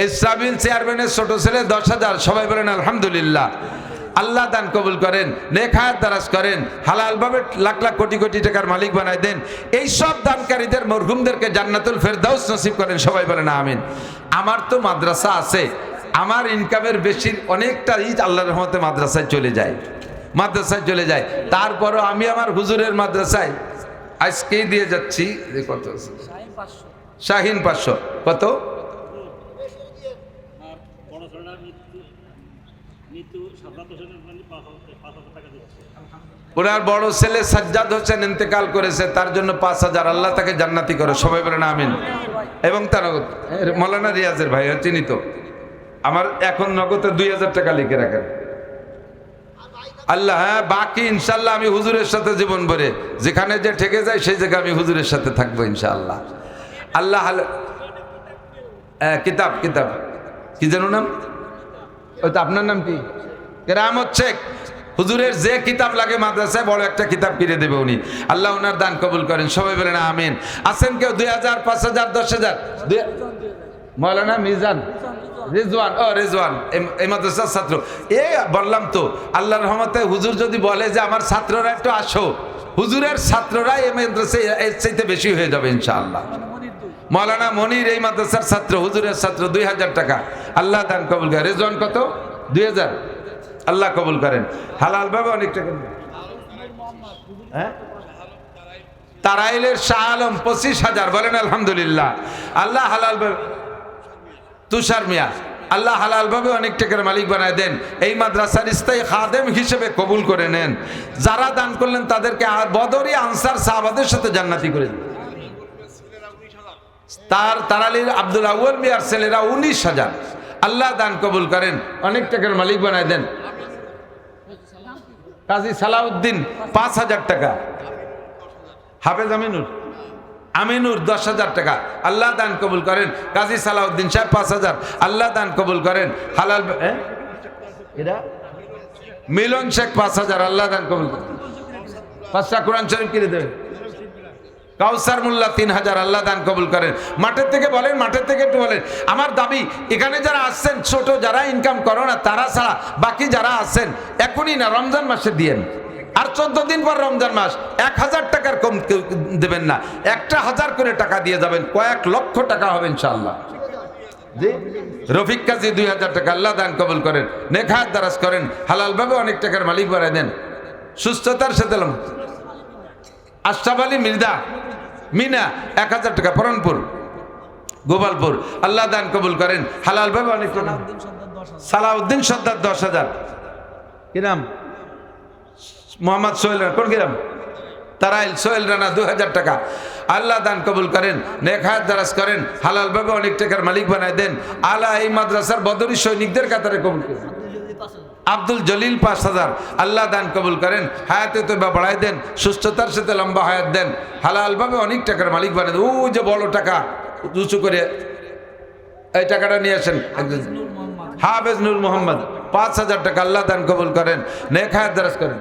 ইসরাফিল চেয়ারম্যানের ছোট ছেলে 10,000, সবাই বলেন আলহামদুলিল্লাহ। আল্লাহ দান কবুল করেন, নেক হায়াত দারাজ করেন, হালাল ভাবে লাখ লাখ কোটি কোটি টাকার মালিক বানায় দেন। এই সব দানকারীদের মরহুমদেরকে জান্নাতুল ফেরদাউস নসিব করেন, সবাই বলেন আমিন। আমার তো মাদ্রাসা আছে, আমার ইনকামের বেশি অনেকটাই আল্লাহর রহমতে মাদ্রাসায় চলে যায়, তারপরও আমি আমার হুজুরের মাদ্রাসায় আজকেই দিয়ে যাচ্ছি। কত শাহিন 500, কত ওনার বড় ছেলে সাজ্জাদ হোসেন ইন্তেকাল করেছে, তার জন্য 5,000, আল্লাহ তাকে জান্নাতি করে, সবাই বলেন আমিন। এবং তার মৌলানা রিয়াজের ভাই চিনি তো, আমার এখন নগদে 2,000 টাকা লিখে রাখেন। আল্লাহ, হ্যাঁ বাকি ইনশাল্লাহ আমি হুজুরের সাথে জীবন ভরে যেখানে যে ঠেকে যায় সেই জায়গায় আমি হুজুরের সাথে থাকবো ইনশাআল্লাহ। আল্লাহ কিতাব কিতাব কি যেন নাম, ওই তো আপনার নাম কি? কেরামত শেখ। হুজুরের যে কিতাব লাগে মাদ্রাসায় বড় একটা কিতাব কিনে দেবে উনি। আল্লাহ ওনার দান কবুল করেন, সবাই বলেন আমিন। আছেন কেউ 2,000, 5,000, 10,000? মৌলানা মিজান, রিজওয়ান, ও রিজওয়ান এই মাদ্রাসার ছাত্র। বললাম তো আল্লাহর রহমতে হুজুর যদি বলে যে আমার ছাত্ররা একটু আসো, হুজুরের ছাত্ররা এই মাদ্রাসায় এর চাইতে বেশি হয়ে যাবে ইনশাআল্লাহ। মৌলানা মনির এই মাদ্রাসার ছাত্র, হুজুরের ছাত্র, 2,000 টাকা। আল্লাহ দান কবুল করেন। রিজওয়ান কত? 2,000। আল্লাহ কবুল করেন। হালাল ভাবে অনেক টাকা। হ্যাঁ, তারাইলের শাহ আলম 25,000, বলেন আলহামদুলিল্লাহ। আল্লাহ হালাল ভাবে। তুষার মিয়া, আল্লাহ হালাল ভাবে অনেক টাকার মালিক বানায় দেন, এই মাদ্রাসার স্থায়ী খাদেম হিসেবে কবুল করে নেন। যারা দান করলেন তাদেরকে বদরি আনসার সাহাবাদের সাথে জান্নাতি করে দিন। তারালির আব্দুল আউয়াল মিয়ার ছেলেরা 19,000। আল্লাহ দান কবুল করেন, অনেক টাকার মালিক বানায় দেন। কাজী সালাউদ্দিন 5,000 টাকা। হাফেজ আমিনুর 10,000 টাকা। আল্লাহ দান কবুল করেন। কাজী সালাউদ্দিন সাহেব 5,000। আল্লাহ দান কবুল করেন। হালাল মিলন শেখ 5,000। আল্লাহ দান কবুল করেন। 5টা কোরআন শরীফ কিনে দেবেন। কাউসার মোল্লা 3,000। আল্লাহ দান কবুল করেন। মাঠের থেকে বলেন, মাঠের থেকে একটু বলেন। আমার দাবি এখানে যারা আসছেন ছোট, যারা ইনকাম করো না তারা ছাড়া বাকি যারা আছেন এখনই না, রমজান মাসে দিয়েন। আর 14 দিন পর রমজান মাস, 1,000 টাকার কম দেবেন না, 1,000 করে টাকা দিয়ে যাবেন, কয়েক লক্ষ টাকা হবে ইনশাআল্লাহ। রফিক কাজী 2,000 টাকা। আল্লাহ দান কবুল করেন। নেখায়াত দারাজ করেন, হালাল ভাবে অনেক টাকার মালিক বানায় দেন, সুস্থতার সাথে। আশরাফ আলী মিনা 1,000 টাকা, পরনপুর গোপালপুর। আল্লাহ দান কবুল করেন, হালাল ভাবে অনেক টাকা। সালাউদ্দিন সর্দার 10,000। কি নাম? মোহাম্মদ সোহেল রানা, কোন গ্রাম? তারাইল। সোহেল রানা 2,000 টাকা। আল্লাহ দান কবুল করেন, নেখায়াত দারাজ করেন, হালাল ভাবে অনেক টাকার মালিক বানায় দেন। আলা এই মাদ্রাসার বদরি সৈনিকদের কাতারে কবুল করেন। আব্দুল জলিল 5,000। আল্লাহ দান কবুল করেন, হায়াতে তো বাড়াই দেন, সুস্থতার সাথে লম্বা হায়াত দেন, হালাল ভাবে অনেক টাকার মালিক বানায় দেন। ওই যে বড় টাকা উঁচু করে এই টাকাটা নিয়ে আসেন। হাফেজ নূর মোহাম্মদ 5,000 টাকা। আল্লাহ দান কবুল করেন, নেক হায়াত দারাজ করেন।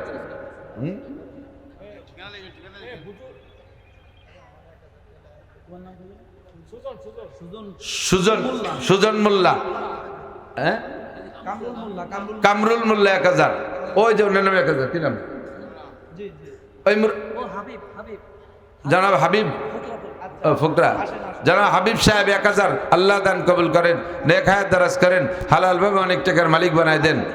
সুজন মোল্লা, হ্যাঁ, কামরুল মোল্লা 1,000। ওই যে অন্যান্য 1,000। কি নাম? ওই জনাব হাবিব ফকরা, জনাব হাবিব সাহেব 1,000। আল্লাহ দান কবুল করেন, নেক হায়াত দারাজ করেন, হালাল ভাবে অনেক টাকার মালিক বানায় দেন।